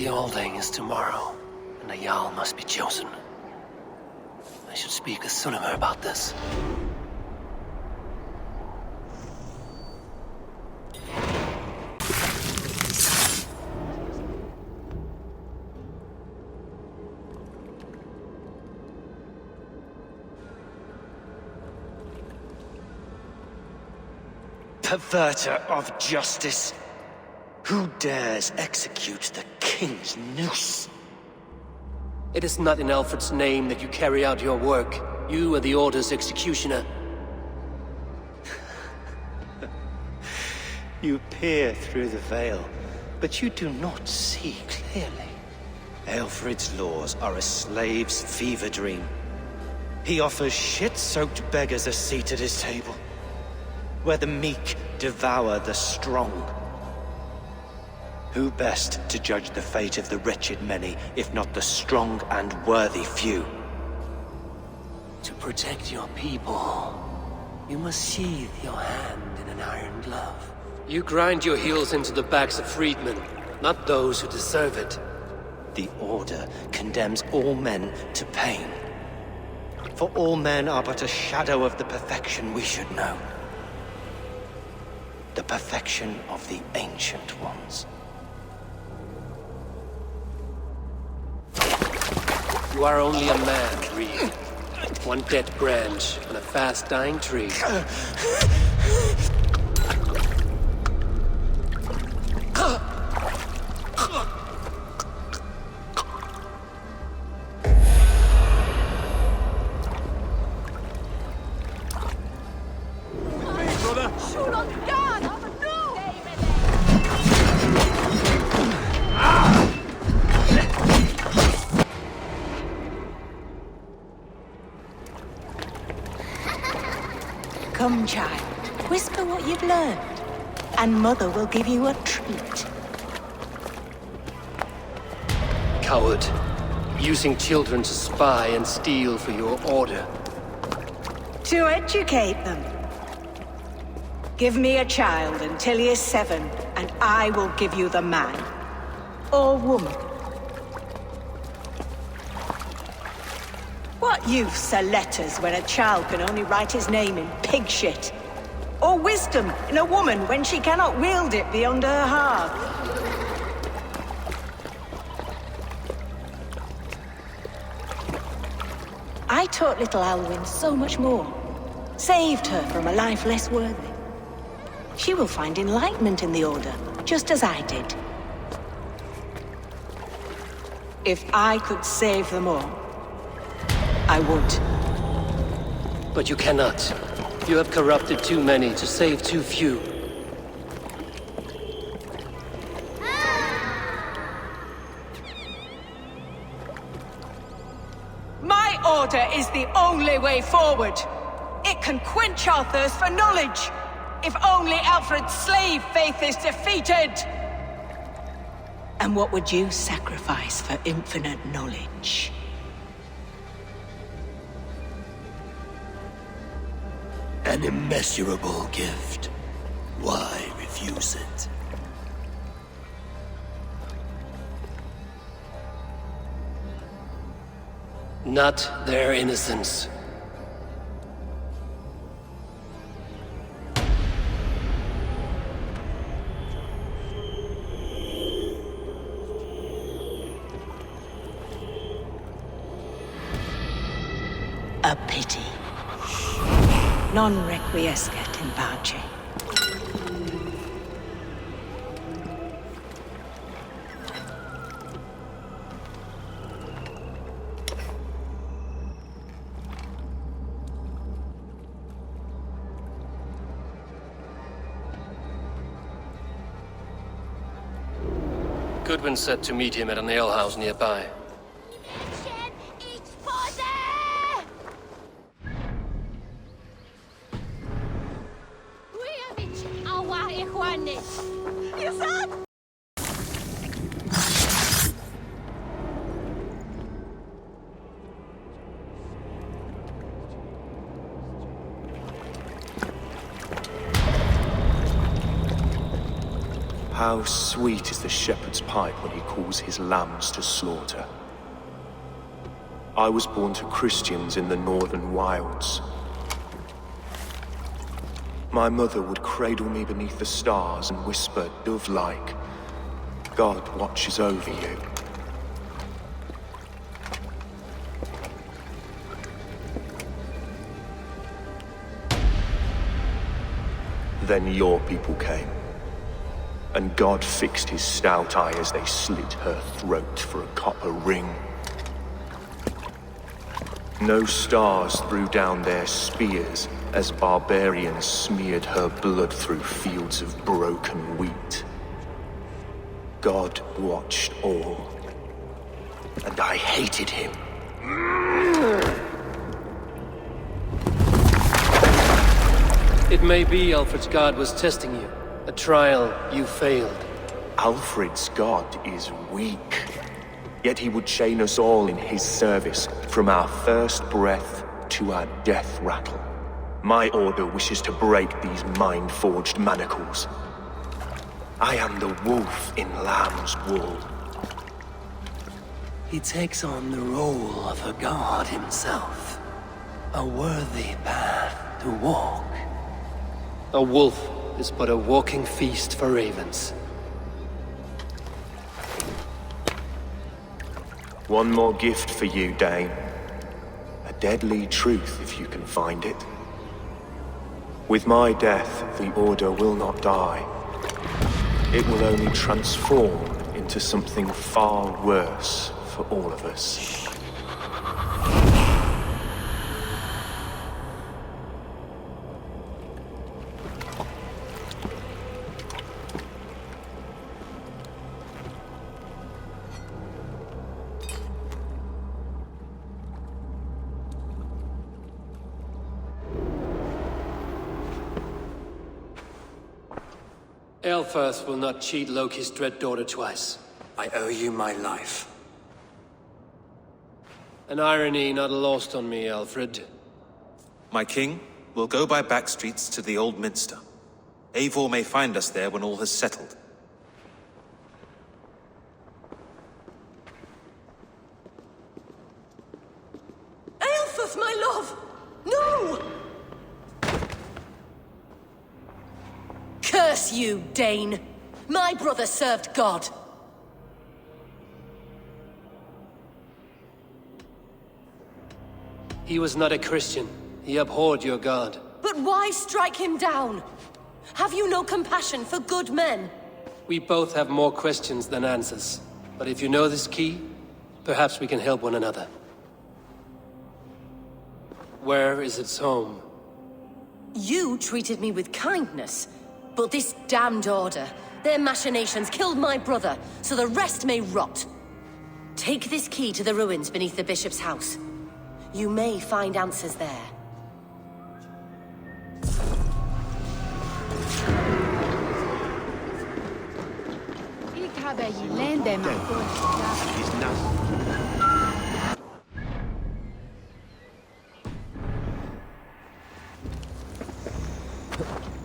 The Alding is tomorrow, and a Jarl must be chosen. I should speak with Sunnema about this. Perverter of justice! Who dares execute the king's noose? It is not in Alfred's name that you carry out your work. You are the Order's executioner. You peer through the veil, but you do not see clearly. Alfred's laws are a slave's fever dream. He offers shit-soaked beggars a seat at his table, where the meek devour the strong. Who best to judge the fate of the wretched many, if not the strong and worthy few? To protect your people, you must sheathe your hand in an iron glove. You grind your heels into the backs of freedmen, not those who deserve it. The Order condemns all men to pain. For all men are but a shadow of the perfection we should know. The perfection of the Ancient Ones. You are only a man, Reed. One dead branch on a fast-dying tree. Come, child. Whisper what you've learned, and Mother will give you a treat. Coward. Using children to spy and steal for your Order. To educate them. Give me a child until he is 7, and I will give you the man. Or woman. What use are letters when a child can only write his name in pig shit? Or wisdom in a woman when she cannot wield it beyond her heart? I taught little Alwyn so much more. Saved her from a life less worthy. She will find enlightenment in the Order, just as I did. If I could save them all, I would. But you cannot. You have corrupted too many to save too few. My Order is the only way forward. It can quench our thirst for knowledge. If only Alfred's slave faith is defeated. And what would you sacrifice for infinite knowledge? An immeasurable gift. Why refuse it? Not their innocence. A pity. Non requiescat in pace. Goodwin said to meet him at an alehouse nearby. How sweet is the shepherd's pipe when he calls his lambs to slaughter. I was born to Christians in the northern wilds. My mother would cradle me beneath the stars and whisper, dove-like, God watches over you. Then your people came, and God fixed his stout eye as they slit her throat for a copper ring. No stars threw down their spears as barbarians smeared her blood through fields of broken wheat. God watched all, and I hated him. It may be Alfred's god was testing you. A trial you failed. Alfred's god is weak. Yet he would chain us all in his service, from our first breath to our death rattle. My order wishes to break these mind-forged manacles. I am the wolf in lamb's wool. He takes on the role of a god himself. A worthy path to walk. A wolf is but a walking feast for ravens. One more gift for you, Dane. A deadly truth, if you can find it. With my death, the Order will not die. It will only transform into something far worse for all of us. Elfirth will not cheat Loki's dread daughter twice. I owe you my life. An irony not lost on me, Alfred. My king, we'll go by back streets to the Old Minster. Eivor may find us there when all has settled. Aelfirth, my love! No! Curse you, Dane! My brother served God! He was not a Christian. He abhorred your god. But why strike him down? Have you no compassion for good men? We both have more questions than answers. But if you know this key, perhaps we can help one another. Where is its home? You treated me with kindness. But this damned Order, their machinations killed my brother, so the rest may rot. Take this key to the ruins beneath the Bishop's house. You may find answers there.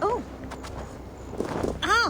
Oh! Ah!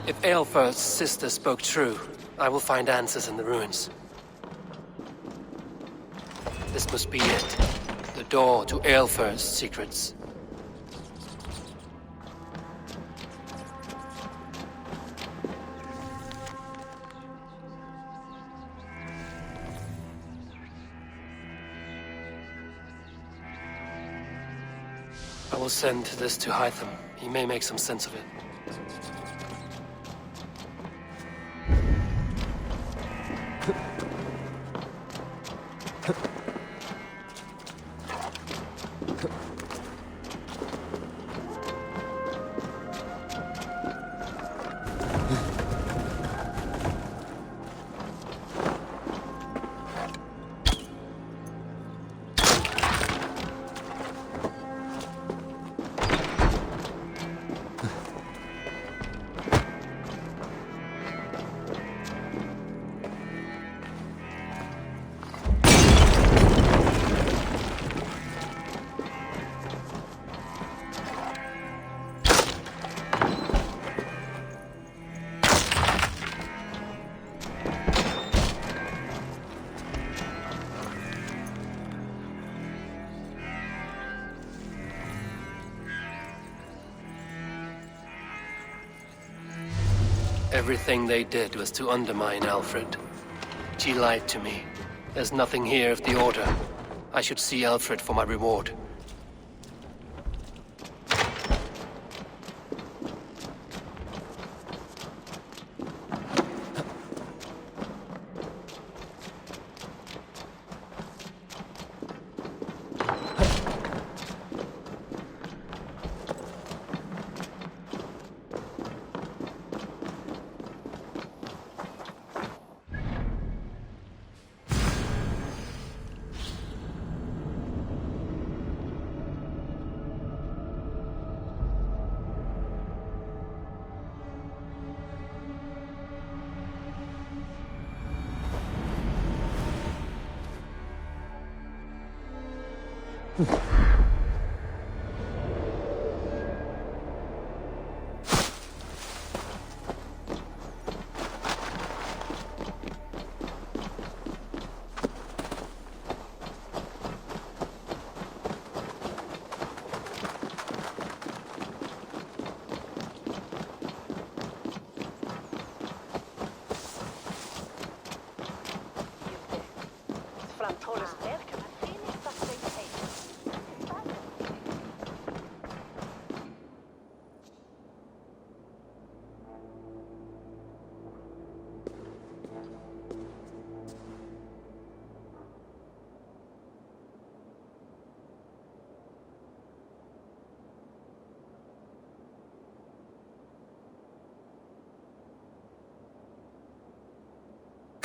If Aelfir's sister spoke true, I will find answers in the ruins. This must be it. The door to Aelfir's secrets. I will send this to Hytham. He may make some sense of it. Everything they did was to undermine Alfred. She lied to me. There's nothing here of the Order. I should see Alfred for my reward.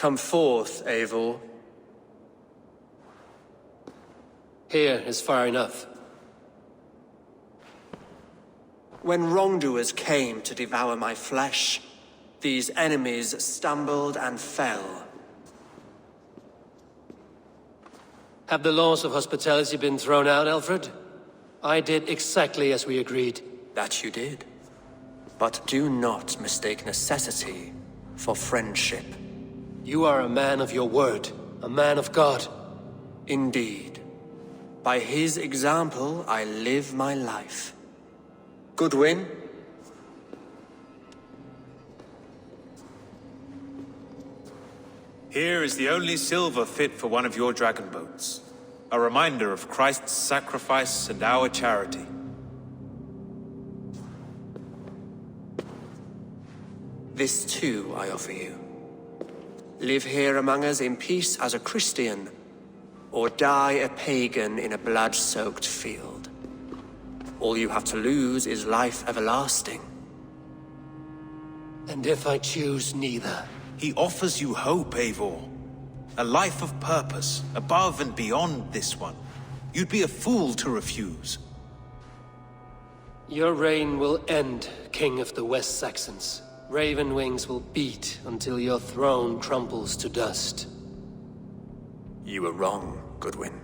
Come forth, Eivor. Here is far enough. When wrongdoers came to devour my flesh, these enemies stumbled and fell. Have the laws of hospitality been thrown out, Alfred? I did exactly as we agreed. That you did. But do not mistake necessity for friendship. You are a man of your word, a man of God. Indeed. By his example, I live my life. Goodwin? Here is the only silver fit for one of your dragon boats. A reminder of Christ's sacrifice and our charity. This too I offer you. Live here among us in peace as a Christian, or die a pagan in a blood-soaked field. All you have to lose is life everlasting. And if I choose neither? He offers you hope, Eivor. A life of purpose, above and beyond this one. You'd be a fool to refuse. Your reign will end, King of the West Saxons. Raven wings will beat until your throne crumbles to dust. You were wrong, Goodwin.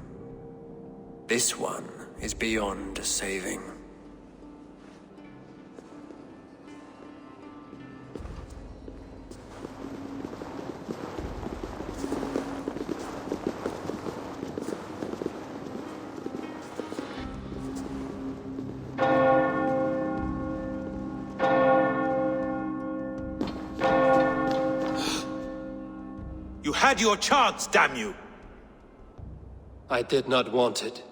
This one is beyond saving. You had your chance, damn you! I did not want it.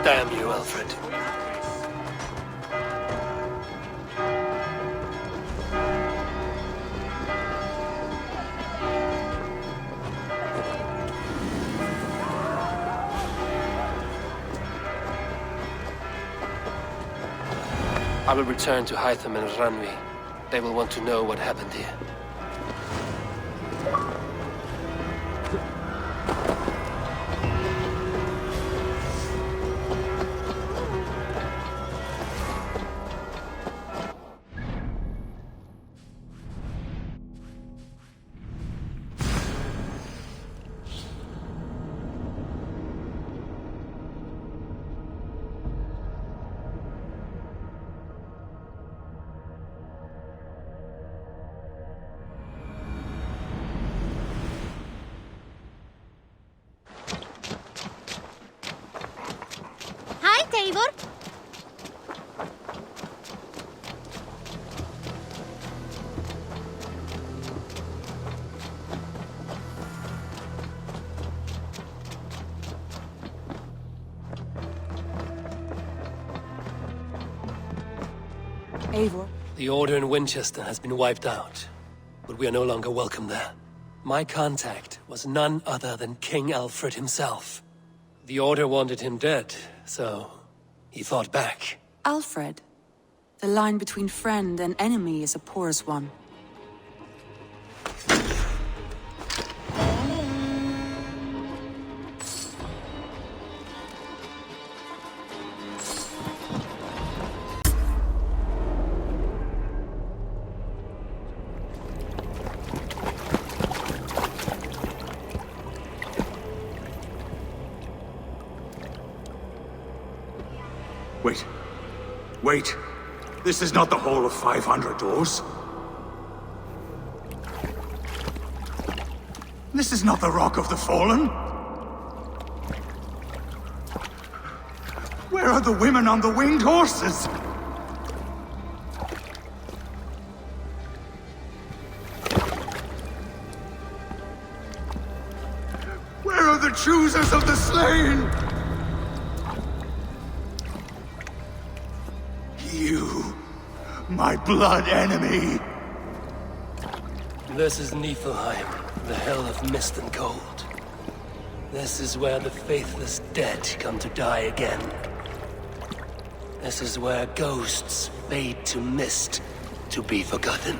Damn you, Alfred. I will return to Hytham and Ranvi. They will want to know what happened here. Eivor. Eivor. The Order in Winchester has been wiped out, but we are no longer welcome there. My contact was none other than King Alfred himself. The Order wanted him dead, so he fought back. Alfred. The line between friend and enemy is a porous one. Wait. This is not the Hall of 500 Doors. This is not the Rock of the Fallen. Where are the women on the winged horses? Where are the choosers of the slain? You, my blood enemy. This is Niflheim, the hell of mist and cold. This is where the faithless dead come to die again. This is where ghosts fade to mist, to be forgotten.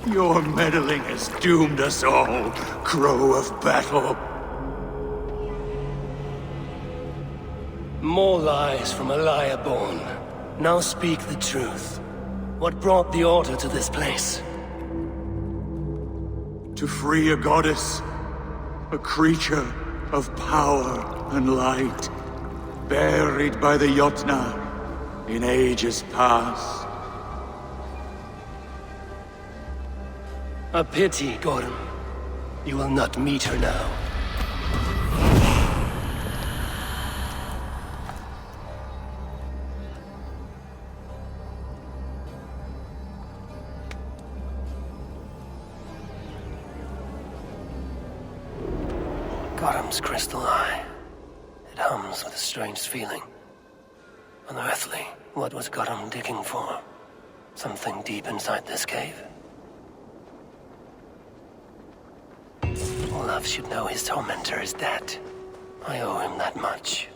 Your meddling has doomed us all, Crow of Battle. More lies from a liar born. Now speak the truth. What brought the Order to this place? To free a goddess, a creature of power and light, buried by the Jotnar in ages past. A pity, Gordon. You will not meet her now. Godham's crystal eye. It hums with a strange feeling. Unearthly. What was Godham digging for? Something deep inside this cave? Olaf should know his tormentor is dead. I owe him that much.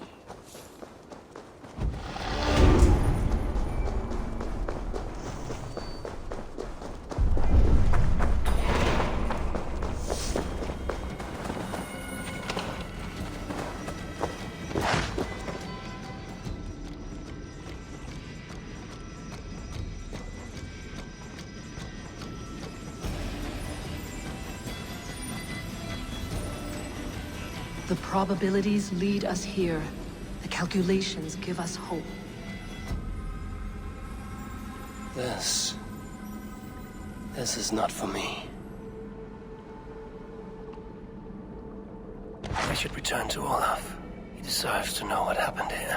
The probabilities lead us here. The calculations give us hope. This is not for me. I should return to Olaf. He deserves to know what happened here.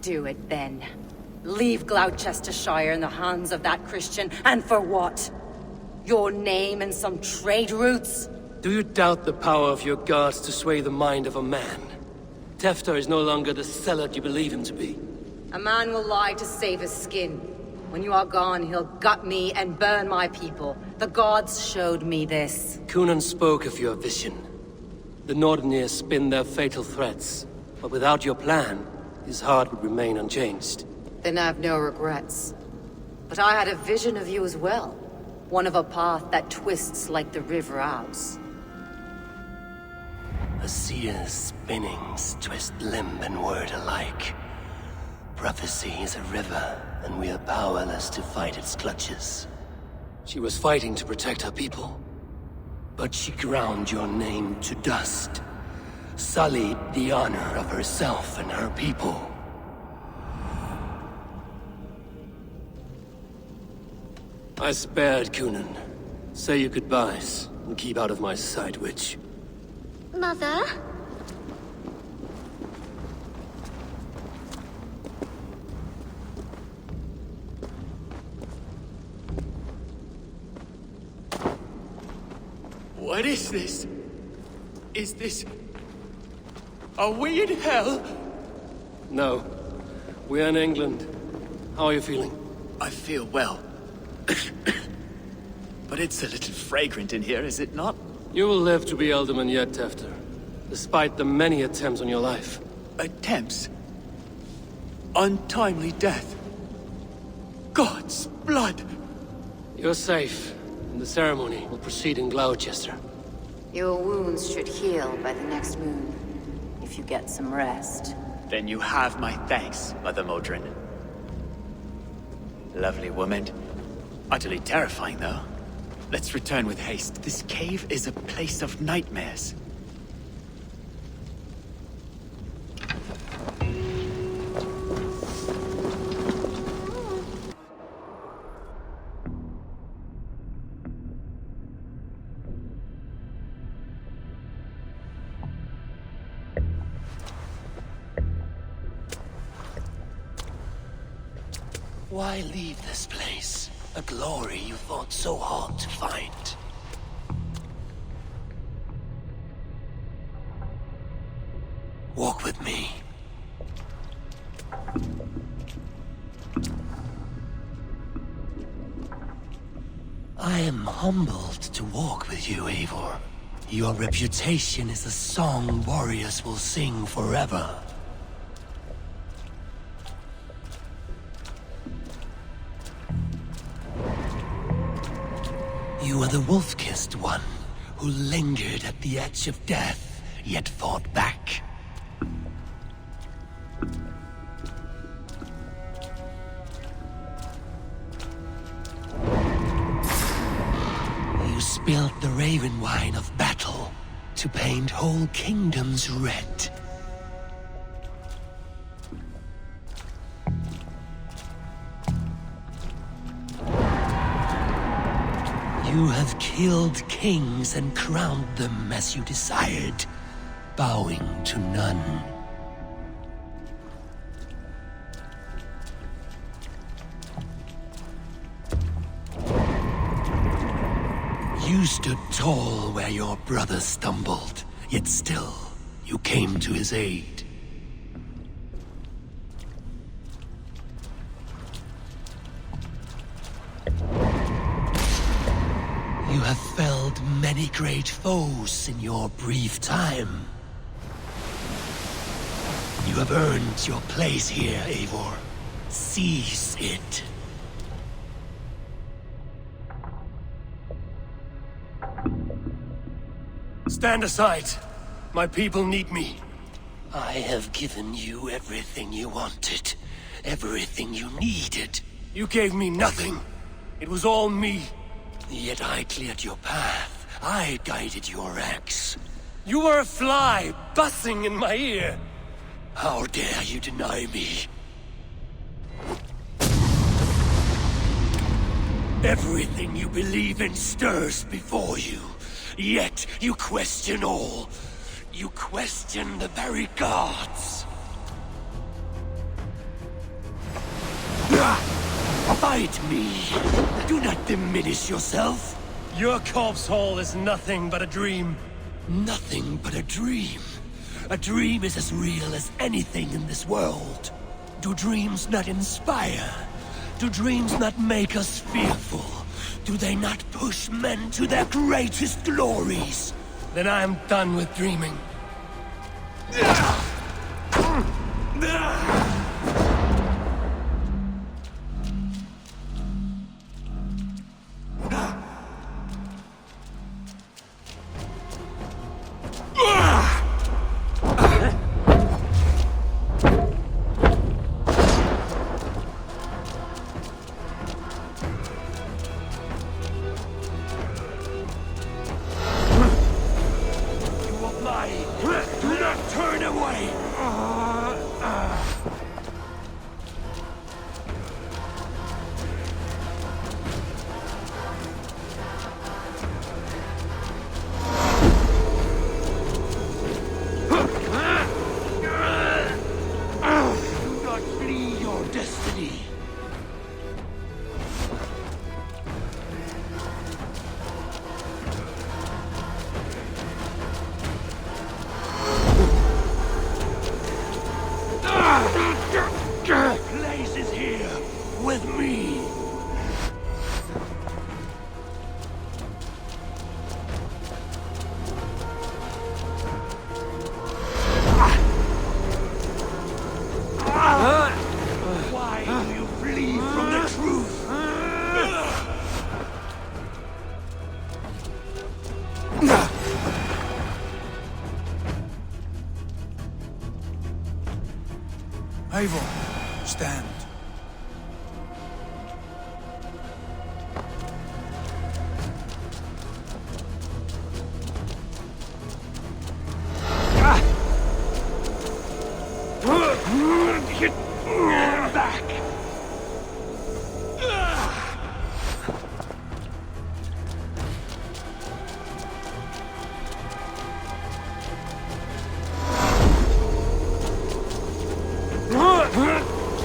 Do it then. Leave Gloucestershire in the hands of that Christian, and for what? Your name and some trade routes? Do you doubt the power of your gods to sway the mind of a man? Tefter is no longer the zealot you believe him to be. A man will lie to save his skin. When you are gone, he'll gut me and burn my people. The gods showed me this. Cunan spoke of your vision. The Nordenir spin their fatal threats, but without your plan, his heart would remain unchanged. Then I have no regrets. But I had a vision of you as well. One of a path that twists like the river Ouse. A seer's spinnings twist limb and word alike. Prophecy is a river, and we are powerless to fight its clutches. She was fighting to protect her people, but she ground your name to dust, sullied the honor of herself and her people. I spared Cunan. Say your goodbyes, and keep out of my sight, witch. Mother? What is this? Is this... Are we in hell? No. We're in England. How are you feeling? I feel well. But it's a little fragrant in here, is it not? You will live to be Alderman yet, Tefter. Despite the many attempts on your life. Attempts? Untimely death? God's blood! You're safe, and the ceremony will proceed in Gloucester. Your wounds should heal by the next moon, if you get some rest. Then you have my thanks, Mother Modron. Lovely woman. Utterly terrifying, though. Let's return with haste. This cave is a place of nightmares. Why leave this place? A glory you fought so hard to find. Walk with me. I am humbled to walk with you, Eivor. Your reputation is a song warriors will sing forever. You are the wolf-kissed one, who lingered at the edge of death, yet fought back. You spilled the raven wine of battle to paint whole kingdoms red. You have killed kings and crowned them as you desired, bowing to none. You stood tall where your brother stumbled, yet still, you came to his aid. You have felled many great foes in your brief time. You have earned your place here, Eivor. Seize it. Stand aside. My people need me. I have given you everything you wanted. Everything you needed. You gave me nothing. It was all me. Yet I cleared your path. I guided your axe. You were a fly, buzzing in my ear. How dare you deny me? Everything you believe in stirs before you. Yet you question all. You question the very gods. Fight me. Do not diminish yourself. Your corpse hall is nothing but a dream. Nothing but a dream. A dream is as real as anything in this world. Do dreams not inspire? Do dreams not make us fearful? Do they not push men to their greatest glories? Then I am done with dreaming. Eivor, stand. Back!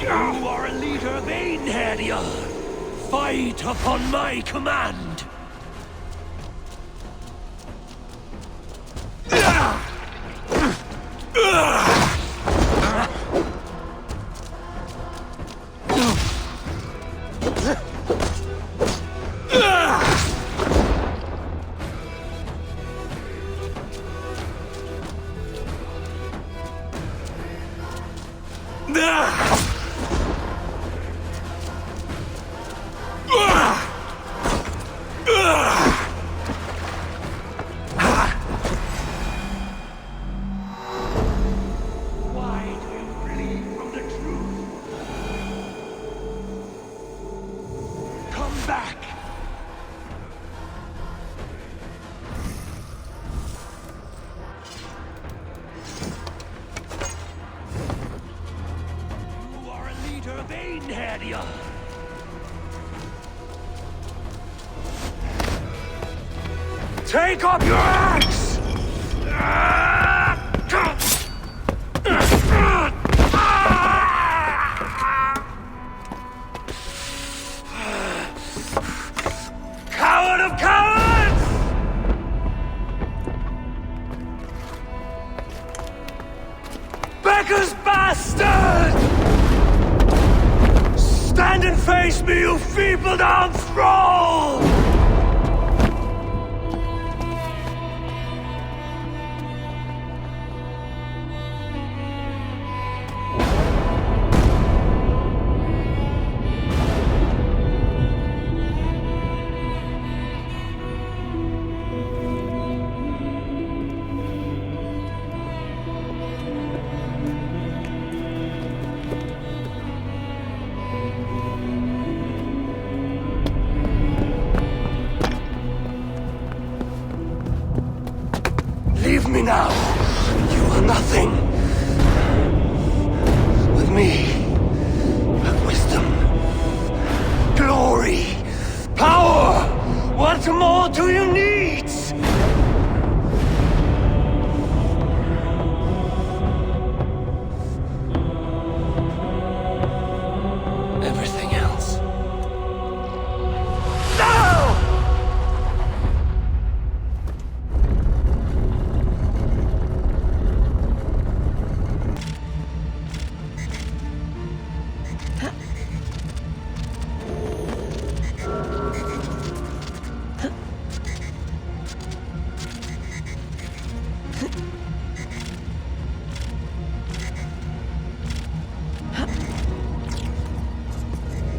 You are a leader of AMHarbinger. Fight upon my command. Take up your axe! Coward of cowards! Raggar's bastard! Stand and face me, you feeble-down thrall! Leave me now. You are nothing. With me, have wisdom, glory, power. What more do you need? Everything else. No!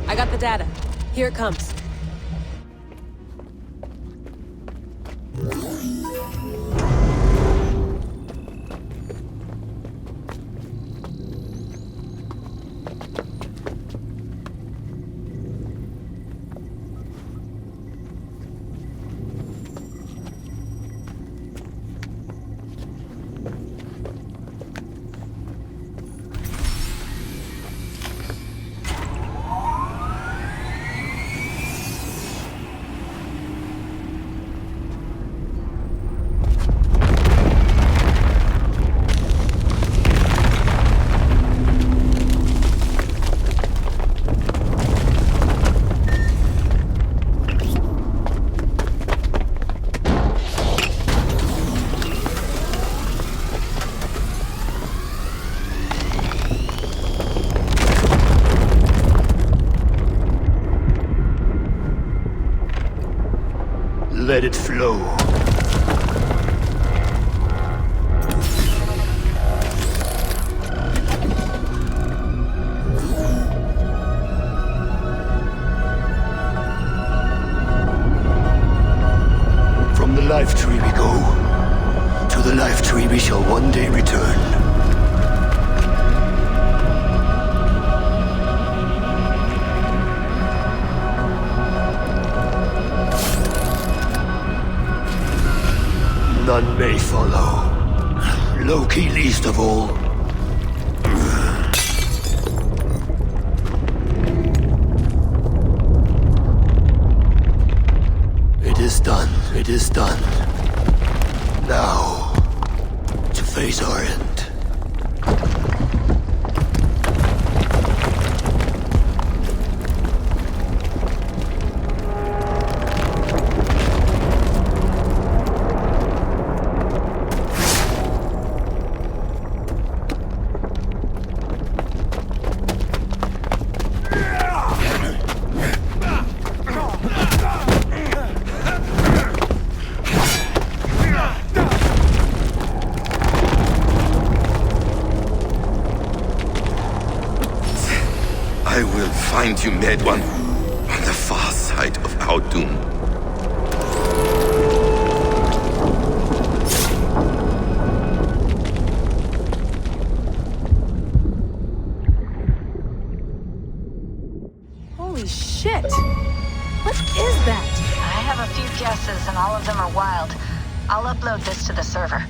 I got the data. Here it comes. Let it flow. From the life tree we go. To the life tree we shall one day return. None may follow. Loki least of all. It is done. It is done. Now, to face our end. I will find you, Mad One, on the far side of our doom. Holy shit! What is that? I have a few guesses and all of them are wild. I'll upload this to the server.